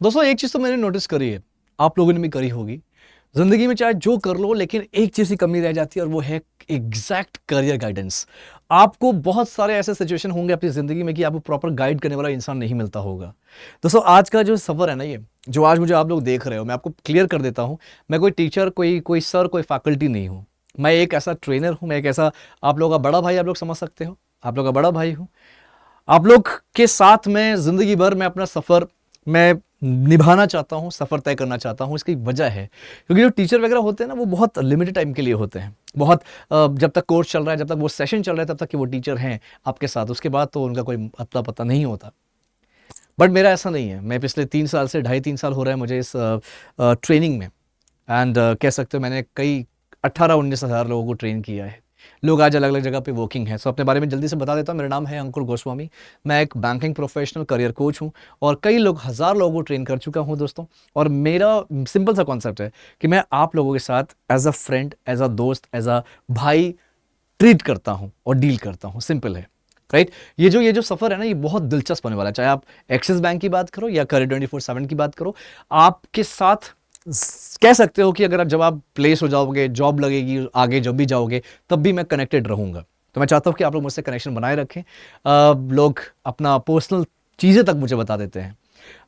दोस्तों एक चीज तो मैंने नोटिस करी है, आप लोगों ने भी करी होगी। जिंदगी में चाहे जो कर लो, लेकिन एक चीज की कमी रह जाती है और वो है एग्जैक्ट करियर गाइडेंस। आपको बहुत सारे ऐसे सिचुएशन होंगे अपनी जिंदगी में कि आपको प्रॉपर गाइड करने वाला इंसान नहीं मिलता होगा। दोस्तों आज का जो सफर है ना, ये जो आज मुझे आप लोग देख रहे हो, मैं आपको क्लियर कर देता हूं। मैं कोई टीचर, कोई सर, कोई फैकल्टी नहीं हूं। मैं एक ऐसा ट्रेनर हूं, मैं एक ऐसा आप लोगों का बड़ा भाई, आप लोग समझ सकते हो, आप लोग का बड़ा भाई हूं। आप लोग के साथ में जिंदगी भर मैं अपना सफर मैं निभाना चाहता हूं, सफर तय करना चाहता हूं। इसकी वजह है क्योंकि जो टीचर वगैरह होते हैं ना, वो बहुत लिमिटेड टाइम के लिए होते हैं। बहुत जब तक कोर्स चल रहा है, जब तक वो सेशन चल रहा है, तब तक कि वो टीचर हैं आपके साथ। उसके बाद तो उनका कोई अता पता नहीं होता। बट मेरा ऐसा नहीं है। मैं पिछले 3 साल से 2.5-3 साल हो रहा है मुझे इस ट्रेनिंग में। एंड कह सकते हो मैंने कई 18-19 हज़ार लोगों को ट्रेन किया है। लोग आज अलग अलग जगह पे वर्किंग है। सो अपने बारे में जल्दी से बता देता हूँ। मेरा नाम है अंकुर गोस्वामी। मैं एक बैंकिंग प्रोफेशनल करियर कोच हूँ और कई लोग, हज़ार लोगों को ट्रेन कर चुका हूँ दोस्तों। और मेरा सिंपल सा कॉन्सेप्ट है कि मैं आप लोगों के साथ as a friend, as a दोस्त, एज अ भाई ट्रीट करता हूँ और डील करता हूँ। सिंपल है, राइट। ये जो सफर है ना, ये बहुत दिलचस्प होने वाला है। चाहे आप एक्सिस बैंक की बात करो या करियर 24/7 की बात करो, आपके साथ कह सकते हो कि अगर जब आप प्लेस हो जाओगे, जॉब लगेगी, आगे जब भी जाओगे, तब भी मैं कनेक्टेड रहूंगा। तो मैं चाहता हूं कि आप लोग मुझसे कनेक्शन बनाए रखें। लोग अपना पर्सनल चीजें तक मुझे बता देते हैं।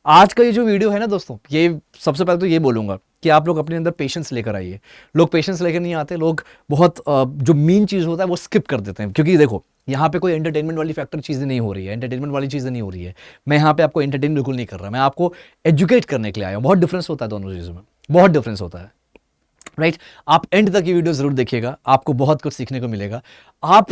आज का ये जो वीडियो है ना दोस्तों, ये सबसे पहले तो ये बोलूंगा कि आप लोग अपने अंदर पेशेंस लेकर आइए। लोग पेशेंस लेकर नहीं आते। लोग बहुत जो मेन चीज़ होता है वो स्किप कर देते हैं। क्योंकि देखो, यहाँ पे कोई एंटरटेनमेंट वाली फैक्टर चीज़ें नहीं हो रही है, एंटरटेनमेंट वाली चीज़ें नहीं हो रही है। मैं यहाँ पे आपको एंटरटेन बिल्कुल नहीं कर रहा, मैं आपको एजुकेट करने के लिए आया हूँ। बहुत डिफरेंस होता है दोनों चीज़ों में, बहुत डिफरेंस होता है, राइट। आप एंड तक ये वीडियो जरूर देखिएगा, आपको बहुत कुछ सीखने को मिलेगा। आप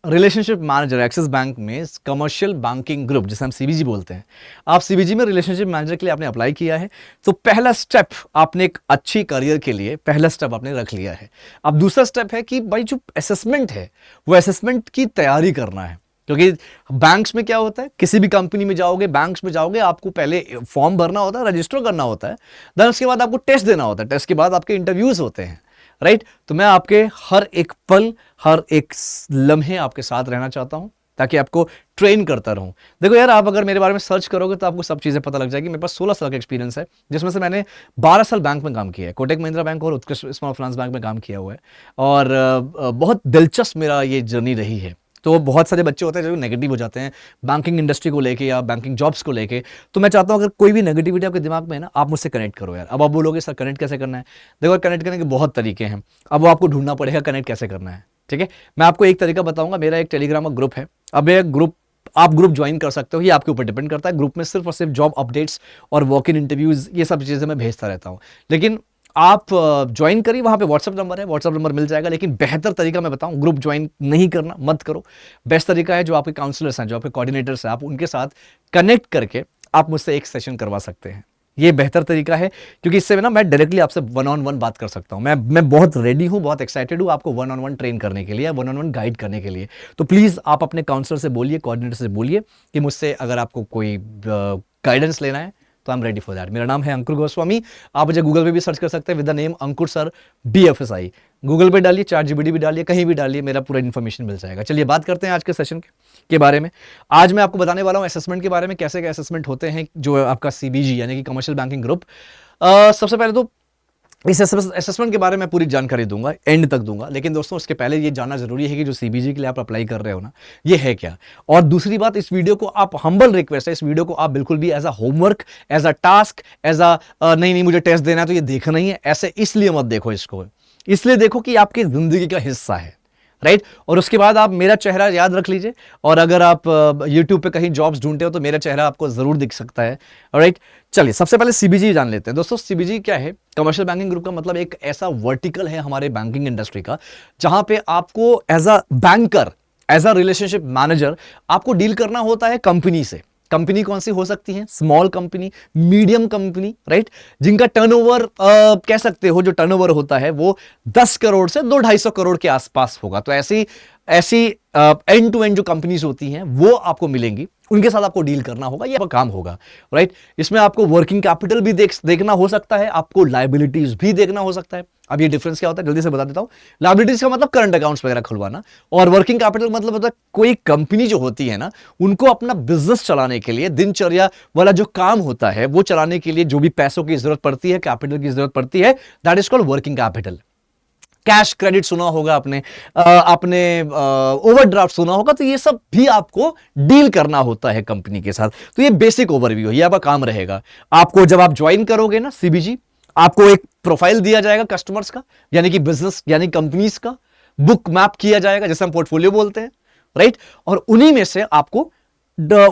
रिलेशनशिप मैनेजर एक्सिस बैंक में कमर्शियल बैंकिंग ग्रुप, जिसे हम सीबीजी बोलते हैं, आप सीबीजी में रिलेशनशिप मैनेजर के लिए आपने अप्लाई किया है, तो पहला स्टेप आपने एक अच्छी करियर के लिए पहला स्टेप आपने रख लिया है। अब दूसरा स्टेप है कि भाई जो असेसमेंट है, वो असेसमेंट की तैयारी करना है। क्योंकि बैंक्स में क्या होता है, किसी भी कंपनी में जाओगे, बैंक्स में जाओगे, आपको पहले फॉर्म भरना होता है, रजिस्टर करना होता है, देन उसके बाद आपको टेस्ट देना होता है, टेस्ट के बाद आपके इंटरव्यूज होते हैं, राइट। तो मैं आपके हर एक पल, हर एक लम्हे आपके साथ रहना चाहता हूं, ताकि आपको ट्रेन करता रहूं। देखो यार, आप अगर मेरे बारे में सर्च करोगे तो आपको सब चीजें पता लग जाएगी। मेरे पास 16 साल का एक्सपीरियंस है, जिसमें से मैंने 12 साल बैंक में काम किया है। कोटक महिंद्रा बैंक और उत्कृष्ट स्मॉल फाइनेंस बैंक में काम किया हुआ है। और बहुत दिलचस्प मेरा ये जर्नी रही है। तो बहुत सारे बच्चे होते हैं जो नेगेटिव हो जाते हैं बैंकिंग इंडस्ट्री को लेके या बैंकिंग जॉब्स को लेके। तो मैं चाहता हूं अगर कोई भी नेगेटिविटी आपके दिमाग में है ना, आप मुझसे कनेक्ट करो यार। अब आप बोलोगे सर कनेक्ट कैसे करना है? देखो, कनेक्ट करने के बहुत तरीके हैं। अब वो आपको ढूंढना पड़ेगा कनेक्ट कैसे करना है, ठीक है। मैं आपको एक तरीका बताऊंगा। मेरा एक टेलीग्राम का ग्रुप है। अब ये ग्रुप आप ग्रुप ज्वाइन कर सकते हो, ये आपके ऊपर डिपेंड करता है। ग्रुप में सिर्फ और सिर्फ जॉब अपडेट्स और वॉक इन इंटरव्यूज, ये सब चीजें मैं भेजता रहता हूं। लेकिन आप ज्वाइन करिए, वहां पे व्हाट्सएप नंबर है, व्हाट्सएप नंबर मिल जाएगा। लेकिन बेहतर तरीका मैं बताऊं, ग्रुप ज्वाइन नहीं करना, मत करो। बेस्ट तरीका है जो आपके काउंसलर्स हैं, जो आपके कोऑर्डिनेटर्स हैं, आप उनके साथ कनेक्ट करके आप मुझसे एक सेशन करवा सकते हैं। ये बेहतर तरीका है, क्योंकि इससे ना मैं डायरेक्टली आपसे 1-on-1 बात कर सकता हूं। मैं बहुत रेडी हूं, बहुत एक्साइटेड हूं आपको 1-on-1 ट्रेन करने के लिए, 1-on-1 गाइड करने के लिए। तो प्लीज आप अपने काउंसलर से बोलिए, कोऑर्डिनेटर से बोलिए कि मुझसे अगर आपको कोई गाइडेंस लेना है तो I am ready for that. मेरा नाम है अंकुर गोस्वामी। आप मुझे गूगल पे भी सर्च कर सकते हैं with the name Ankur sir BFSI। Google पे डालिए, ChatGPT भी डालिए, कहीं भी डालिए, मेरा पूरा इन्फॉर्मेशन मिल जाएगा। चलिए बात करते हैं आज के सेशन के बारे में। आज मैं आपको बताने वाला हूं असेसमेंट के बारे में, कैसे क्या असेसमेंट होते हैं जो आपका CBG यानी कि कमर्शियल बैंकिंग ग्रुप। सबसे पहले तो इस असेसमेंट के बारे में पूरी जानकारी दूंगा, एंड तक दूंगा। लेकिन दोस्तों उसके पहले ये जानना जरूरी है कि जो CBG के लिए आप अप्लाई कर रहे हो ना, ये है क्या। और दूसरी बात, इस वीडियो को आप, हम्बल रिक्वेस्ट है, इस वीडियो को आप बिल्कुल भी as a homework, as a task, as a नहीं मुझे टेस्ट देना है तो ये देखना ही है, ऐसे इसलिए मत देखो इसको। इसलिए देखो कि आपकी जिंदगी का हिस्सा है, राइट। और उसके बाद आप मेरा चेहरा याद रख लीजिए। और अगर आप YouTube पे कहीं जॉब्स ढूंढते हो तो मेरा चेहरा आपको जरूर दिख सकता है, राइट। चलिए सबसे पहले CBG जान लेते हैं। दोस्तों CBG क्या है? कमर्शियल बैंकिंग ग्रुप का मतलब एक ऐसा वर्टिकल है हमारे बैंकिंग इंडस्ट्री का, जहां पे आपको as a banker, as a relationship manager आपको डील करना होता है कंपनी से। कंपनी कौन सी हो सकती है? Small company, medium company, right, जिनका टर्नओवर कह सकते हो, जो टर्नओवर होता है वो 10 करोड़ से 200-250 करोड़ के आसपास होगा। तो ऐसी एंड टू एंड जो कंपनीज होती हैं वो आपको मिलेंगी, उनके साथ आपको डील करना होगा, ये आपका काम होगा, राइट। इसमें आपको वर्किंग कैपिटल भी देखना हो सकता है, आपको लायबिलिटीज भी देखना हो सकता है। अब ये डिफरेंस क्या होता है जल्दी से बता देता हूं। लायबिलिटीज का मतलब करंट अकाउंट्स वगैरह खुलवाना, और वर्किंग कैपिटल मतलब होता है कोई कंपनी जो होती है ना, उनको अपना बिजनेस चलाने के लिए, दिनचर्या वाला जो काम होता है वो चलाने के लिए जो भी पैसों की जरूरत पड़ती है, कैपिटल की जरूरत पड़ती है, that is called working capital. Cash credit सुना होगा आपने, आपने ओवरड्राफ्ट सुना होगा, तो ये सब भी आपको डील करना होता है कंपनी के साथ। तो ये बेसिक ओवरव्यू है, ये आपका काम रहेगा। आपको जब आप ज्वाइन करोगे ना सीबीजी, आपको एक प्रोफाइल दिया जाएगा कस्टमर्स का, यानी कि बिजनेस यानी कंपनीज का, बुक मैप किया जाएगा जैसे हम पोर्टफोलियो बोलते हैं, राइट। और उन्हीं में से आपको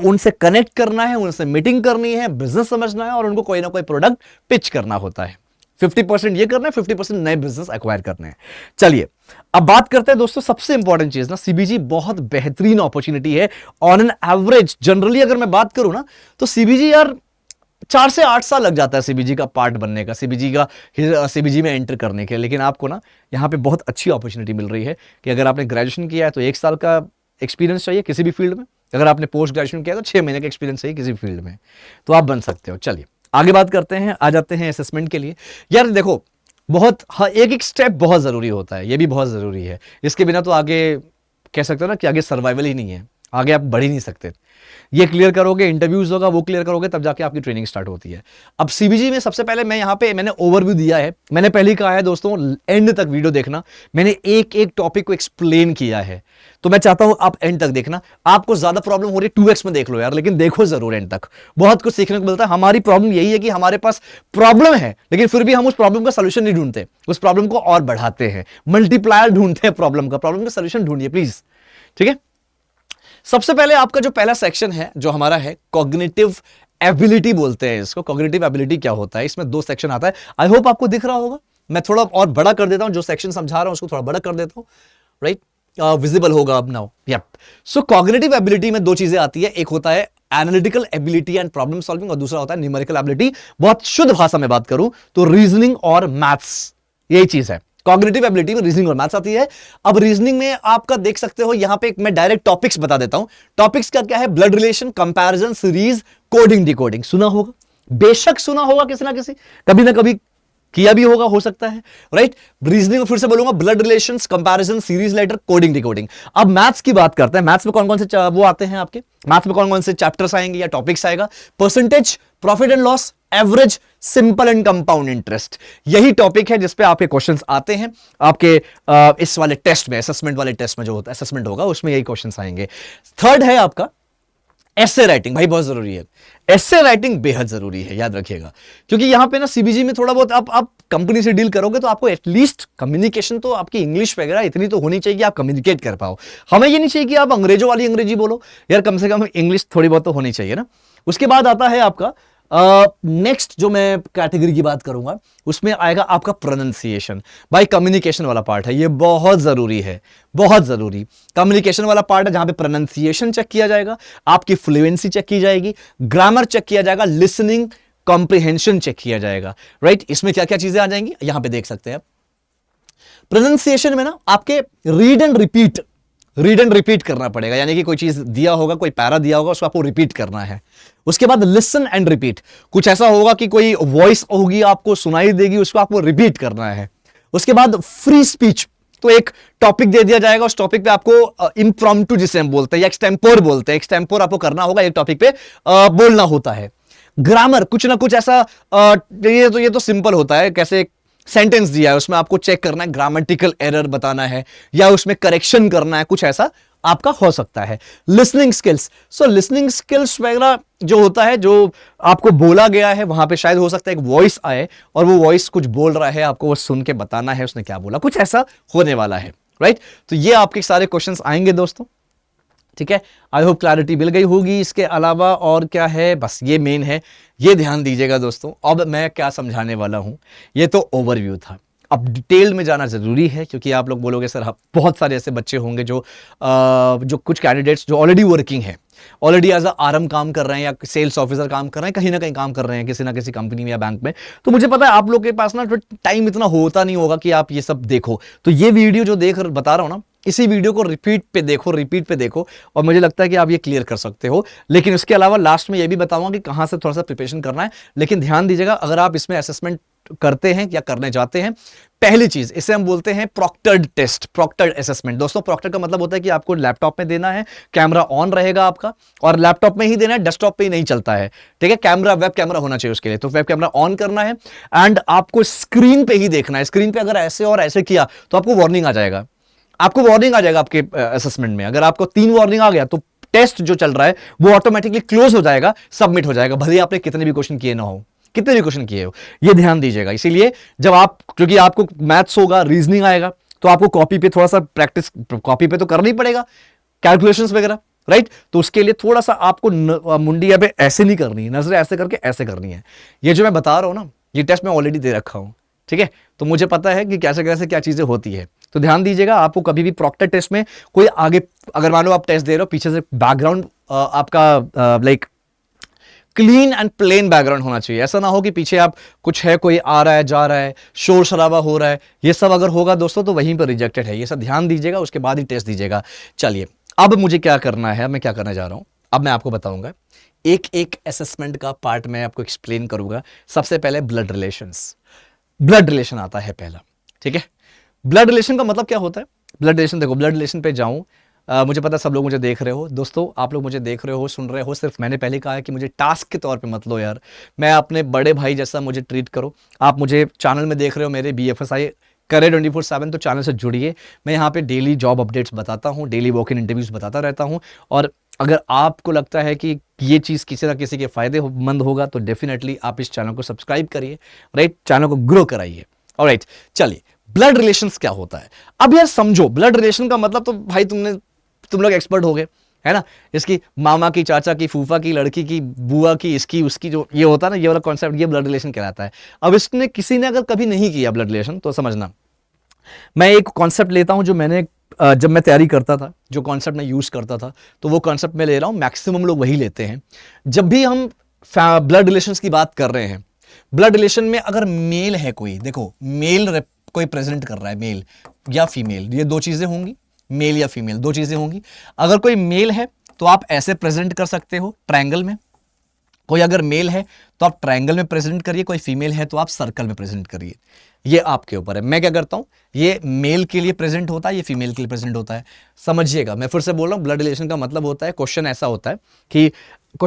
उनसे कनेक्ट करना है, उनसे मीटिंग करनी है, बिजनेस समझना है, और उनको कोई ना कोई प्रोडक्ट पिच करना होता है। 50% ये करना है, 50% नए बिजनेस एक्वायर करने हैं। चलिए अब बात करते हैं दोस्तों, सबसे इंपॉर्टेंट चीज ना, सीबीजी बहुत बेहतरीन अपॉर्चुनिटी है ऑन एन एवरेज। जनरली अगर मैं बात करूं ना, तो सीबीजी यार 4 से 8 साल लग जाता है सीबीजी का पार्ट बनने का, सीबीजी में एंटर करने के। लेकिन आपको ना यहाँ पे बहुत अच्छी अपॉर्चुनिटी मिल रही है कि अगर आपने ग्रेजुएशन किया है तो 1 साल का एक्सपीरियंस चाहिए किसी भी फील्ड में, अगर आपने पोस्ट ग्रेजुएशन किया तो 6 महीने का एक्सपीरियंस चाहिए किसी भी फील्ड में, तो आप बन सकते हो। चलिए आगे बात करते हैं, आ जाते हैं असेसमेंट के लिए। यार देखो बहुत एक एक स्टेप बहुत जरूरी होता है, ये भी बहुत जरूरी है, इसके बिना तो आगे कह सकते हो ना कि आगे सर्वाइवल ही नहीं है, आगे आप बढ़ ही नहीं सकते। ये क्लियर करोगे, इंटरव्यूज होगा, वो क्लियर करोगे, तब जाके आपकी ट्रेनिंग स्टार्ट होती है। अब सीबीजी में सबसे पहले मैं यहाँ पे मैंने ओवरव्यू दिया है, मैंने पहले ही कहा है दोस्तों एंड तक वीडियो देखना, मैंने एक एक टॉपिक को एक्सप्लेन किया है, तो मैं चाहता हूं आप एंड तक देखना। आपको ज्यादा प्रॉब्लम हो रही है 2x में देख लो यार, लेकिन देखो जरूर एंड तक, बहुत कुछ सीखने को मिलता है। हमारी प्रॉब्लम यही है कि हमारे पास प्रॉब्लम है, लेकिन फिर भी हम उस प्रॉब्लम का सोल्यूशन नहीं ढूंढते, उस प्रॉब्लम को और बढ़ाते हैं, मल्टीप्लायर ढूंढते हैं प्रॉब्लम का सोल्यूशन ढूंढिए प्लीज, ठीक है। सबसे पहले आपका जो पहला सेक्शन है जो हमारा है कॉग्निटिव एबिलिटी बोलते हैं इसको। कॉग्निटिव एबिलिटी क्या होता है, इसमें 2 सेक्शन आता है, आई होप आपको दिख रहा होगा। मैं थोड़ा और बड़ा कर देता हूं, जो सेक्शन समझा रहा हूं उसको थोड़ा बड़ा कर देता हूं, राइट। विजिबल होगा अब नाउ, यप। सो कॉग्निटिव एबिलिटी में 2 चीजें आती है, एक होता है analytical ability and problem solving, और दूसरा होता है न्यूमेरिकल एबिलिटी। बहुत शुद्ध भाषा में बात करूं तो रीजनिंग और मैथ्स, यही चीज है। कॉग्निटिव एबिलिटी में रीजनिंग और मैथ्स आती है। अब रीजनिंग में आपका देख सकते हो यहां पे मैं डायरेक्ट टॉपिक्स बता देता हूं। टॉपिक्स का क्या है, blood relation, comparison, series, coding, decoding. सुना होगा, बेशक सुना होगा, किसी ना किसी कभी ना कभी किया भी होगा, हो सकता है, राइट। रीजनिंग फिर से बोलूंगा, blood relations, comparison, series letter, coding, decoding. अब मैथ्स की बात करते हैं। मैथ्स में कौन कौन से वो आते हैं आपके, मैथ्स में कौन कौन से चैप्टर्स आएंगे या टॉपिक्स आएगा, percentage, profit and loss, average, simple and compound interest. यही टॉपिक है जिसपे आपके क्वेश्चंस आते हैं आपके इस वाले टेस्ट में, असेसमेंट वाले टेस्ट में जो होता है, असेसमेंट होगा उसमें यही क्वेश्चंस आएंगे। थर्ड है आपका एसे राइटिंग। भाई बहुत जरूरी है, एसे राइटिंग बेहद जरूरी है, याद रखिएगा, क्योंकि यहां पे ना सीबीजी में थोड़ा बहुत आप कंपनी से डील करोगे तो आपको एटलीस्ट कम्युनिकेशन तो आपकी इंग्लिश वगैरह इतनी तो होनी चाहिए कि आप कम्युनिकेट कर पाओ। हमें ये नहीं चाहिए कि आप अंग्रेजों वाली अंग्रेजी बोलो यार, कम से कम इंग्लिश थोड़ी बहुत तो होनी चाहिए ना। उसके बाद आता है आपका नेक्स्ट जो मैं कैटेगरी की बात करूंगा उसमें आएगा आपका प्रोनाउंसिएशन। भाई कम्युनिकेशन वाला पार्ट है, ये बहुत जरूरी है, बहुत जरूरी कम्युनिकेशन वाला पार्ट है, जहां पे प्रोनाउंसिएशन चेक किया जाएगा, आपकी फ्लुएंसी चेक की जाएगी, ग्रामर चेक किया जाएगा, लिसनिंग कॉम्प्रिहेंशन चेक किया जाएगा, राइट। इसमें क्या क्या चीजें आ जाएंगी यहां पे देख सकते हैं आप। प्रोनाउंसिएशन में ना आपके रीड एंड रिपीट करना पड़ेगा, यानी कि कोई चीज दिया होगा, कोई पैरा दिया होगा, उसको आपको रिपीट करना है। उसके बाद लिसन एंड रिपीट, कुछ ऐसा होगा कि कोई वॉइस होगी आपको सुनाई देगी, उसको आपको रिपीट करना है। उसके बाद फ्री स्पीच, तो एक टॉपिक दे दिया जाएगा, उस टॉपिक पे आपको इम्प्रॉम्प्टू जिसे हम बोलते हैं या एक्सटेम्पोर बोलते हैं, एक्सटेम्पोर आपको करना होगा, एक टॉपिक पे बोलना होता है। ग्रामर कुछ ना कुछ ऐसा, ये तो सिंपल होता है, कैसे सेंटेंस दिया है उसमें आपको चेक करना है, ग्रामेटिकल एरर बताना है या उसमें करेक्शन करना है, कुछ ऐसा आपका हो सकता है। लिसनिंग स्किल्स, सो लिसनिंग स्किल्स वगैरह जो होता है, जो आपको बोला गया है वहां पे शायद हो सकता है एक वॉइस आए और वो वॉइस कुछ बोल रहा है, आपको वो सुन के बताना है उसने क्या बोला, कुछ ऐसा होने वाला है, राइट। तो ये आपके सारे क्वेश्चंस आएंगे दोस्तों, ठीक है। आई होप क्लैरिटी मिल गई होगी। इसके अलावा और क्या है, बस ये मेन है, ये ध्यान दीजिएगा दोस्तों। अब मैं क्या समझाने वाला हूं, ये तो ओवरव्यू था, अब डिटेल में जाना जरूरी है, क्योंकि आप लोग बोलोगे सर बहुत सारे ऐसे बच्चे होंगे जो कुछ कैंडिडेट्स जो ऑलरेडी वर्किंग है, ऑलरेडी एज आरएम काम कर रहे हैं या सेल्स ऑफिसर काम कर रहे हैं, कहीं ना कहीं काम कर रहे हैं किसी ना किसी कंपनी में या बैंक में। तो मुझे पता है आप लोग के पास ना टाइम इतना होता नहीं होगा कि आप ये सब देखो। तो ये वीडियो जो बता रहा हूं ना, इसी वीडियो को रिपीट पे देखो और मुझे लगता है कि आप ये क्लियर कर सकते हो। लेकिन उसके अलावा लास्ट में ये भी बताऊंगा कि कहां से थोड़ा सा प्रिपरेशन करना है। लेकिन ध्यान दीजिएगा, अगर आप इसमें असेसमेंट करते हैं या करने जाते हैं, पहली चीज इसे हम बोलते हैं प्रॉक्टर्ड टेस्ट, प्रॉक्टर्ड असेसमेंट। दोस्तों प्रॉक्टर का मतलब होता है कि आपको लैपटॉप में देना है, कैमरा ऑन रहेगा आपका, और लैपटॉप में ही देना है, डेस्कटॉप पे ही नहीं चलता है, ठीक है। कैमरा, वेब कैमरा होना चाहिए उसके लिए, तो वेब कैमरा ऑन करना है एंड आपको स्क्रीन पे ही देखना है। स्क्रीन पे अगर ऐसे और ऐसे किया तो आपको वार्निंग आ जाएगा, आपके असेसमेंट में। अगर आपको 3 वार्निंग आ गया तो टेस्ट जो चल रहा है वो ऑटोमेटिकली क्लोज हो जाएगा, सबमिट हो जाएगा, भले आपने कितने भी क्वेश्चन किए ना हो, कितने भी क्वेश्चन किए हो। ये ध्यान दीजिएगा। इसीलिए जब आप, क्योंकि आपको मैथ्स होगा, रीजनिंग आएगा, तो आपको कॉपी पे थोड़ा सा प्रैक्टिस, कॉपी पे तो करना ही पड़ेगा, कैलकुलेशंस वगैरह, राइट। तो उसके लिए थोड़ा सा आपको मुंडी यहाँ पे ऐसे नहीं करनी है, नजरें ऐसे करके ऐसे करनी है। ये जो मैं बता रहा हूं ना, ये टेस्ट मैं ऑलरेडी दे रखा हूं, ठीक है। तो मुझे पता है कि कैसे कैसे क्या चीजें होती है। तो ध्यान दीजिएगा, आपको कभी भी प्रॉक्टर टेस्ट में कोई आगे, अगर मान लो आप टेस्ट दे रहे हो, पीछे से बैकग्राउंड आपका like clean and plain background होना चाहिए। ऐसा ना हो कि पीछे आप कुछ है, कोई आ रहा है, जा रहा है, शोर शराबा हो रहा है, ये सब अगर होगा दोस्तों तो वहीं पर रिजेक्टेड है। ये सब ध्यान दीजिएगा, उसके बाद ही टेस्ट दीजिएगा। चलिए अब मुझे क्या करना है, मैं क्या करने जा रहा हूं, अब मैं आपको बताऊंगा। एक एक असेसमेंट का पार्ट मैं आपको एक्सप्लेन करूंगा। सबसे पहले ब्लड रिलेशंस, ब्लड रिलेशन आता है पहला, ठीक है। ब्लड रिलेशन का मतलब क्या होता है? ब्लड रिलेशन, देखो ब्लड रिलेशन पे जाऊं, मुझे पता है सब लोग मुझे देख रहे हो, दोस्तों आप लोग मुझे देख रहे हो, सुन रहे हो, सिर्फ मैंने पहले कहा है कि मुझे टास्क के तौर पे मत लो यार, मैं अपने बड़े भाई जैसा मुझे ट्रीट करो। आप मुझे चैनल में देख रहे हो, मेरे BFSI करे 24/7, तो चैनल से जुड़िए। मैं यहाँ पे डेली जॉब अपडेट्स बताता हूँ, डेली वॉक इन इंटरव्यूज बताता रहता हूँ, और अगर आपको लगता है कि ये चीज़ किसी ना किसी के फायदेमंद होगा तो डेफिनेटली आप इस चैनल को सब्सक्राइब करिए, राइट, चैनल को ग्रो कराइए। ऑलराइट, चलिए ब्लड रिलेशंस क्या होता है अब यार समझो। ब्लड रिलेशन का मतलब तो भाई तुम लोग एक्सपर्ट हो गए, है ना। इसकी मामा की, चाचा की, फूफा की, लड़की की, बुआ की, इसकी उसकी, जो ये होता है ना, ये वाला कॉन्सेप्ट, ये ब्लड रिलेशन कहलाता है। अब इसने किसी ने अगर कभी नहीं किया ब्लड रिलेशन तो समझना, मैं एक कॉन्सेप्ट लेता हूं जो मैंने जब मैं तैयारी करता था, जो कॉन्सेप्ट मैं यूज करता था, तो वो कॉन्सेप्ट मैं ले रहा हूं, मैक्सिमम लोग वही लेते हैं। जब भी हम ब्लड रिलेशंस की बात कर रहे हैं, ब्लड रिलेशन में अगर मेल है कोई, देखो मेल कोई प्रेजेंट कर रहा है, मेल या फीमेल, ये 2 चीजें होंगी, मेल या फीमेल 2 चीजें होंगी। अगर कोई मेल है तो आप ऐसे प्रेजेंट कर सकते हो ट्रायंगल में, कोई अगर मेल है तो आप ट्रायंगल में प्रेजेंट करिए, कोई फीमेल है तो आप सर्कल में प्रेजेंट करिए, ये आपके ऊपर है। मैं क्या करता हूं, ये मेल के लिए प्रेजेंट होता है, ये फीमेल के लिए प्रेजेंट होता है। समझिएगा, मैं फिर से बोल रहा हूं, ब्लड रिलेशन का मतलब होता है, क्वेश्चन ऐसा होता है कि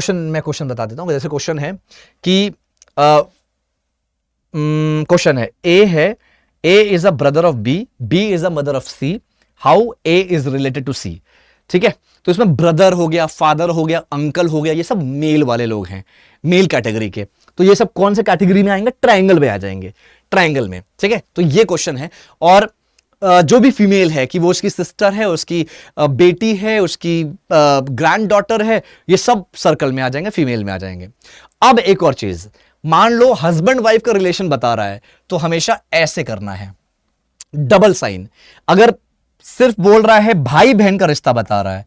मैं क्वेश्चन बता देता हूं। जैसे क्वेश्चन है कि क्वेश्चन है, A is a brother of B is a mother of C, how A is related to C, ठीक है। तो इसमें ब्रदर हो गया, फादर हो गया, अंकल हो गया, ये सब मेल वाले लोग हैं, मेल कैटेगरी के। तो ये सब कौन से कैटेगरी में आएंगे? ट्रायंगल में आ जाएंगे, ट्रायंगल में, ठीक है। तो ये क्वेश्चन है। और जो भी फीमेल है, कि वो उसकी सिस्टर है, उसकी बेटी है, उसकी ग्रैंड डॉटर है, ये सब सर्कल में आ जाएंगे, फीमेल में आ जाएंगे। अब एक और चीज, मान लो हस्बैंड वाइफ का रिलेशन बता रहा है तो हमेशा ऐसे करना है, डबल साइन। अगर सिर्फ बोल रहा है भाई बहन का रिश्ता बता रहा है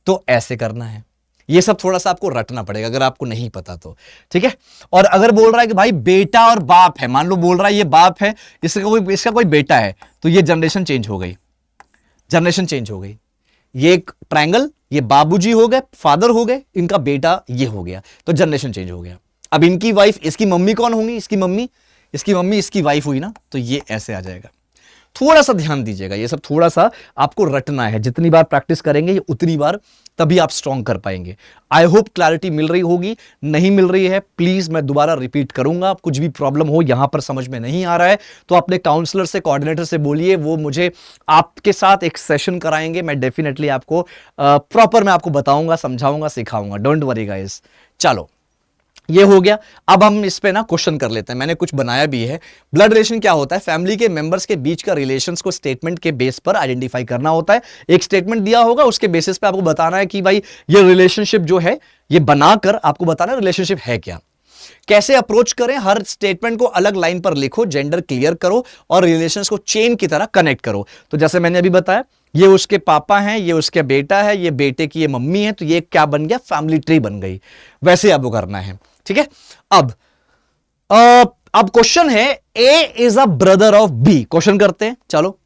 तो ऐसे करना है। ये सब थोड़ा सा आपको रटना पड़ेगा अगर आपको नहीं पता तो, ठीक है। और अगर बोल रहा है कि भाई बेटा और बाप है, मान लो बोल रहा है ये बाप है, इसका कोई बेटा है, तो ये जनरेशन चेंज हो गई, जनरेशन चेंज हो गई। ये एक ट्रायंगल, ये बाबूजी हो गए, फादर हो गए, इनका बेटा ये हो गया, तो जनरेशन चेंज हो गया। अब इनकी वाइफ, इसकी मम्मी कौन होंगी? इसकी मम्मी इसकी वाइफ हुई ना, तो ये ऐसे आ जाएगा। थोड़ा सा ध्यान दीजिएगा, ये सब थोड़ा सा आपको रटना है। जितनी बार प्रैक्टिस करेंगे ये उतनी बार, तभी आप स्ट्रॉन्ग कर पाएंगे। आई होप क्लैरिटी मिल रही होगी। नहीं मिल रही है प्लीज मैं दोबारा रिपीट करूंगा। कुछ भी प्रॉब्लम हो, यहां पर समझ में नहीं आ रहा है तो अपने काउंसलर से, कोऑर्डिनेटर से बोलिए, वो मुझे आपके साथ एक सेशन कराएंगे। मैं डेफिनेटली आपको प्रॉपर मैं आपको बताऊंगा, समझाऊंगा, सिखाऊंगा। Don't worry guys. चलो ये हो गया। अब हम इस पे ना क्वेश्चन कर लेते हैं, मैंने कुछ बनाया भी है। ब्लड रिलेशन क्या होता है? फैमिली के मेंबर्स के बीच का रिलेशंस को स्टेटमेंट के बेस पर आइडेंटिफाई करना होता है। एक स्टेटमेंट दिया होगा, उसके बेसिस पे आपको बताना है कि भाई ये रिलेशनशिप जो है, ये बनाकर आपको बताना है रिलेशनशिप है क्या। कैसे अप्रोच करें? हर स्टेटमेंट को अलग लाइन पर लिखो, जेंडर क्लियर करो और रिलेशंस को चेन की तरह कनेक्ट करो। तो जैसे मैंने अभी बताया, ये उसके पापा हैं, ये उसका बेटा है, ये बेटे की ये मम्मी है, तो ये क्या बन गया? फैमिली ट्री बन गई। वैसे आपको करना है, ठीक है। अब क्वेश्चन है, A is a brother of B. Question करते हैं, चलो।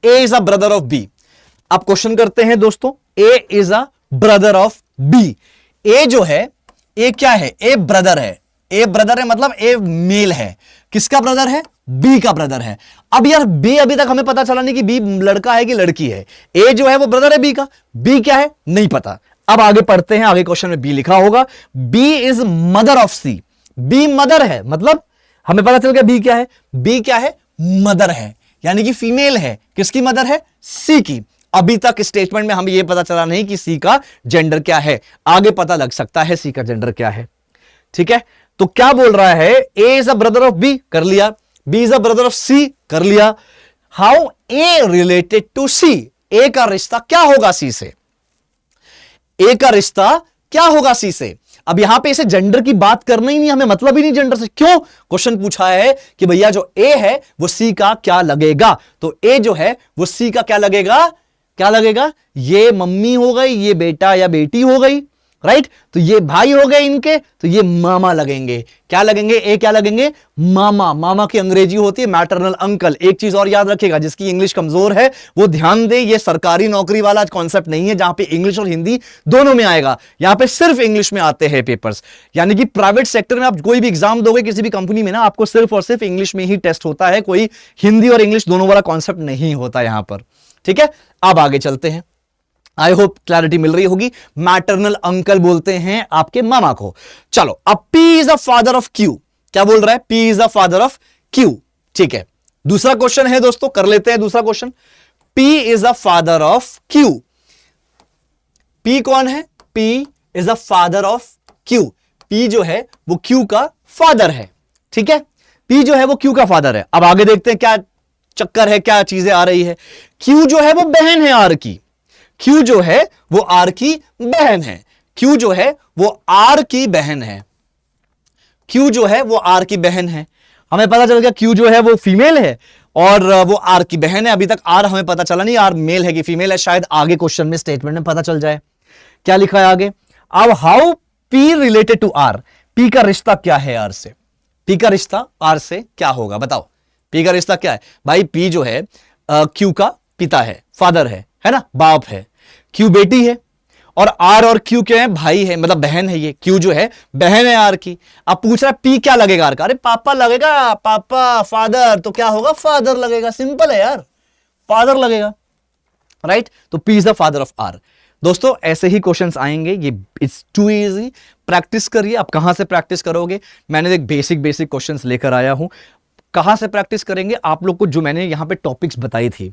A is a brother of B, अब क्वेश्चन करते हैं दोस्तों, A is a brother of B. A जो है, ए क्या है, ए ब्रदर है, ए ब्रदर है मतलब ए मेल है। किसका ब्रदर है, बी का ब्रदर है। अब यार बी अभी तक हमें पता चला नहीं कि बी लड़का है कि लड़की है। ए जो है वो ब्रदर है बी का, बी क्या है नहीं पता। अब आगे पढ़ते हैं, आगे क्वेश्चन में बी लिखा होगा, B is mother of C. B mother है मतलब हमें पता चल गया बी क्या है, बी क्या है, मदर है, यानी कि फीमेल है। किसकी मदर है, सी की। अभी तक स्टेटमेंट में हमें यह पता चला नहीं कि सी का जेंडर क्या है, आगे पता लग सकता है सी का जेंडर क्या है। ठीक है, तो क्या बोल रहा है, A is a brother of B कर लिया, B is a brother of C कर लिया। How A related to C, A का रिश्ता क्या होगा सी से, ए का रिश्ता क्या होगा सी से। अब यहां पे इसे जेंडर की बात करना ही नहीं, हमें मतलब ही नहीं जेंडर से। क्यों, क्वेश्चन पूछा है कि भैया जो ए है वो सी का क्या लगेगा, तो ए जो है वो सी का क्या लगेगा, क्या लगेगा, ये मम्मी हो गई, ये बेटा या बेटी हो गई, राइट। तो ये भाई हो गए इनके, तो ये मामा लगेंगे। क्या लगेंगे, ए क्या लगेंगे, मामा। मामा की अंग्रेजी होती है मैटरनल अंकल। एक चीज और याद रखेगा, जिसकी इंग्लिश कमजोर है वो ध्यान दे, ये सरकारी नौकरी वाला कॉन्सेप्ट नहीं है जहां पे इंग्लिश और हिंदी दोनों में आएगा। यहां पे सिर्फ इंग्लिश में आते हैं पेपर्स, यानी कि प्राइवेट सेक्टर में आप कोई भी एग्जाम दोगे किसी भी कंपनी में ना, आपको सिर्फ और सिर्फ इंग्लिश में ही टेस्ट होता है, कोई हिंदी और इंग्लिश दोनों वाला कॉन्सेप्ट नहीं होता यहां पर। ठीक है, अब आगे चलते हैं, आई होप क्लैरिटी मिल रही होगी। मैटरनल अंकल बोलते हैं आपके मामा को। चलो, अब P is a father of Q, क्या बोल रहा है, P is a father of Q। ठीक है, दूसरा क्वेश्चन है दोस्तों, कर लेते हैं दूसरा question. P is a father of Q। P कौन है, P is a father of Q। P जो है वो Q का फादर है। ठीक है, P जो है वो Q का फादर है। अब आगे देखते हैं क्या चक्कर है, क्या चीजें आ रही है। Q जो है वो बहन है R की, Q जो है वो R की बहन है, Q जो है वो R की बहन है, Q जो है वो R की बहन है। हमें पता चल गया Q जो है वो फीमेल है और वो R की बहन है। अभी तक R हमें पता चला नहीं R मेल है कि फीमेल है, शायद आगे क्वेश्चन में स्टेटमेंट में पता चल जाए। क्या लिखा है आगे, अब how P related to R, P का रिश्ता क्या है R से, P का रिश्ता R से क्या होगा बताओ। P का रिश्ता क्या है भाई, P जो है Q का पिता है, फादर है ना, बाप है। Q बेटी है और R और Q क्या है, भाई है, मतलब बहन है। ये Q जो है बहन है R की। अब पूछ रहा है P क्या लगेगा R का, अरे पापा लगेगा, पापा फादर, तो क्या होगा, फादर लगेगा। सिंपल है यार, फादर लगेगा, राइट। तो P is the father of R। दोस्तों ऐसे ही क्वेश्चंस आएंगे, ये इट्स टू इजी, प्रैक्टिस करिए। आप कहां से प्रैक्टिस करोगे, मैंने एक बेसिक क्वेश्चंस लेकर आया हूं। कहां से प्रैक्टिस करेंगे, आप लोग को जो मैंने यहां पे टॉपिक्स बताई थी,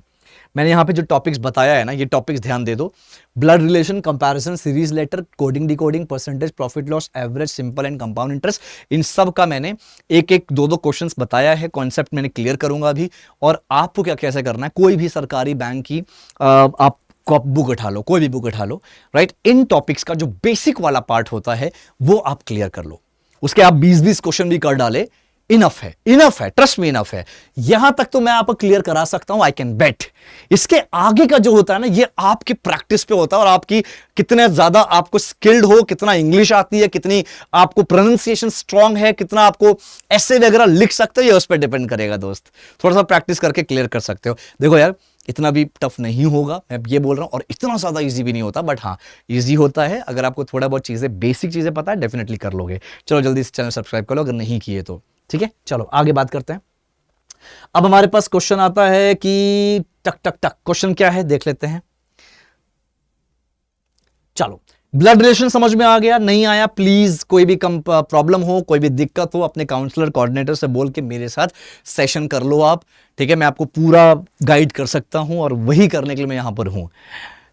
मैंने यहां पे जो टॉपिक्स बताया है ना, ये टॉपिक्स ध्यान दे दो। Blood relation, comparison, series letter, coding decoding, percentage, profit loss, average, simple and compound interest, इन सब का मैंने एक एक दो क्वेश्चंस बताया है। कॉन्सेप्ट मैंने क्लियर करूंगा अभी। और आपको क्या कैसे करना है, कोई भी सरकारी बैंक की आप बुक उठा लो, कोई भी बुक उठा लो, राइट। इन टॉपिक्स का जो बेसिक वाला पार्ट होता है वो आप क्लियर कर लो। उसके आप 20-20 क्वेश्चन भी कर डाले, इनफ है, ट्रस्ट में इनफ है। यहां तक तो मैं आपको क्लियर करा सकता हूं, आई कैन बेट। इसके आगे का जो होता है ना, ये आपकी प्रैक्टिस पे होता है और आपकी कितने ज्यादा आपको स्किल्ड हो, कितना इंग्लिश आती है, कितनी आपको प्रोनाउंसिएशन स्ट्रांग है, कितना आपको ऐसे वगैरह लिख सकते हो, ये उस पर डिपेंड करेगा दोस्त। थोड़ा सा प्रैक्टिस करके क्लियर कर सकते हो। देखो यार, इतना भी टफ नहीं होगा, मैं ये बोल रहा हूं, और इतना ज्यादा इजी भी नहीं होता, बट हाँ इजी होता है। अगर आपको थोड़ा बहुत चीजें, बेसिक चीजें पता है, डेफिनेटली कर लोगे। चलो जल्दी से चैनल सब्सक्राइब कर लो अगर नहीं किए तो, ठीक है। चलो आगे बात करते हैं। अब हमारे पास क्वेश्चन आता है कि टक टक टक, क्वेश्चन क्या है देख लेते हैं। चलो, ब्लड रिलेशन समझ में आ गया, नहीं आया प्लीज, कोई भी प्रॉब्लम हो, कोई भी दिक्कत हो, अपने काउंसलर कोऑर्डिनेटर से बोल के मेरे साथ सेशन कर लो आप, ठीक है। मैं आपको पूरा गाइड कर सकता हूं और वही करने के लिए मैं यहां पर हूं,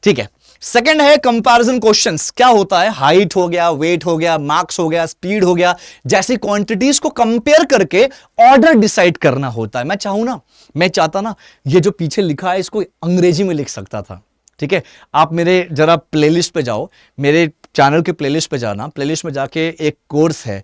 ठीक है। सेकंड है कंपैरिजन क्वेश्चंस। क्या होता है, हाइट हो गया, वेट हो गया, मार्क्स हो गया, स्पीड हो गया, जैसी क्वांटिटीज को कंपेयर करके ऑर्डर डिसाइड करना होता है। मैं चाहता ना ये जो पीछे लिखा है इसको अंग्रेजी में लिख सकता था, ठीक है। आप मेरे जरा प्लेलिस्ट पे जाओ, मेरे चैनल के प्लेलिस्ट पे जाना, प्लेलिस्ट में जाके एक कोर्स है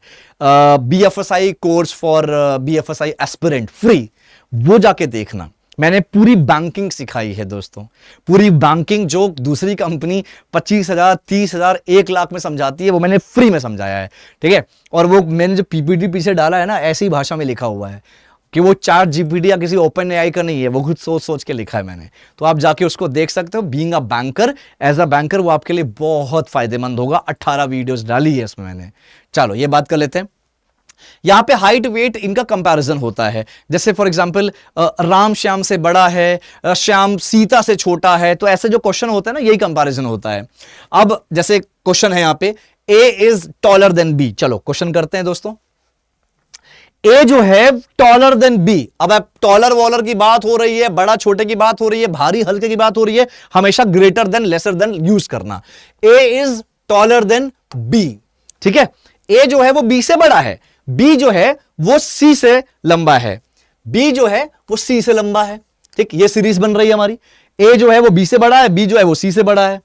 BFSI course for BFSI aspirant, free, वो जाके देखना। मैंने पूरी बैंकिंग सिखाई है दोस्तों, पूरी बैंकिंग जो दूसरी कंपनी 25,000, 30,000, 1 लाख में समझाती है, वो मैंने फ्री में समझाया है, ठीक है। और वो मैंने जो PPT पीछे डाला है ना, ऐसी भाषा में लिखा हुआ है। कि वो चैट जीपीटी या किसी ओपन एआई का नहीं है, वो खुद सोच सोच के लिखा है मैंने। तो आप जाके उसको देख सकते हो। Being a banker, as a banker वो आपके लिए बहुत फायदेमंद होगा। 18 वीडियोस डाली है इसमें मैंने। चलो ये बात कर लेते हैं। यहां पे हाइट वेट इनका कंपैरिजन होता है। जैसे फॉर एग्जांपल राम श्याम से बड़ा है, श्याम सीता से छोटा है, तो ऐसे जो क्वेश्चन होता है ना, यही कंपैरिजन होता है। अब जैसे क्वेश्चन है यहां पे, ए इज टॉलर देन बी। चलो क्वेश्चन करते हैं दोस्तों। ए जो है टॉलर देन बी। अब टॉलर वॉलर की बात हो रही है, बड़ा छोटे की बात हो रही है, भारी हल्के की बात हो रही है, हमेशा greater than lesser than use करना। ए इज टॉलर देन बी, ठीक है। ए जो है वो बी से बड़ा है, बी जो है वो सी से लंबा है, बी जो है वो सी से लंबा है, ठीक। ये सीरीज बन रही है हमारी। ए जो है वो बी से बड़ा है, बी जो है वो सी से बड़ा है।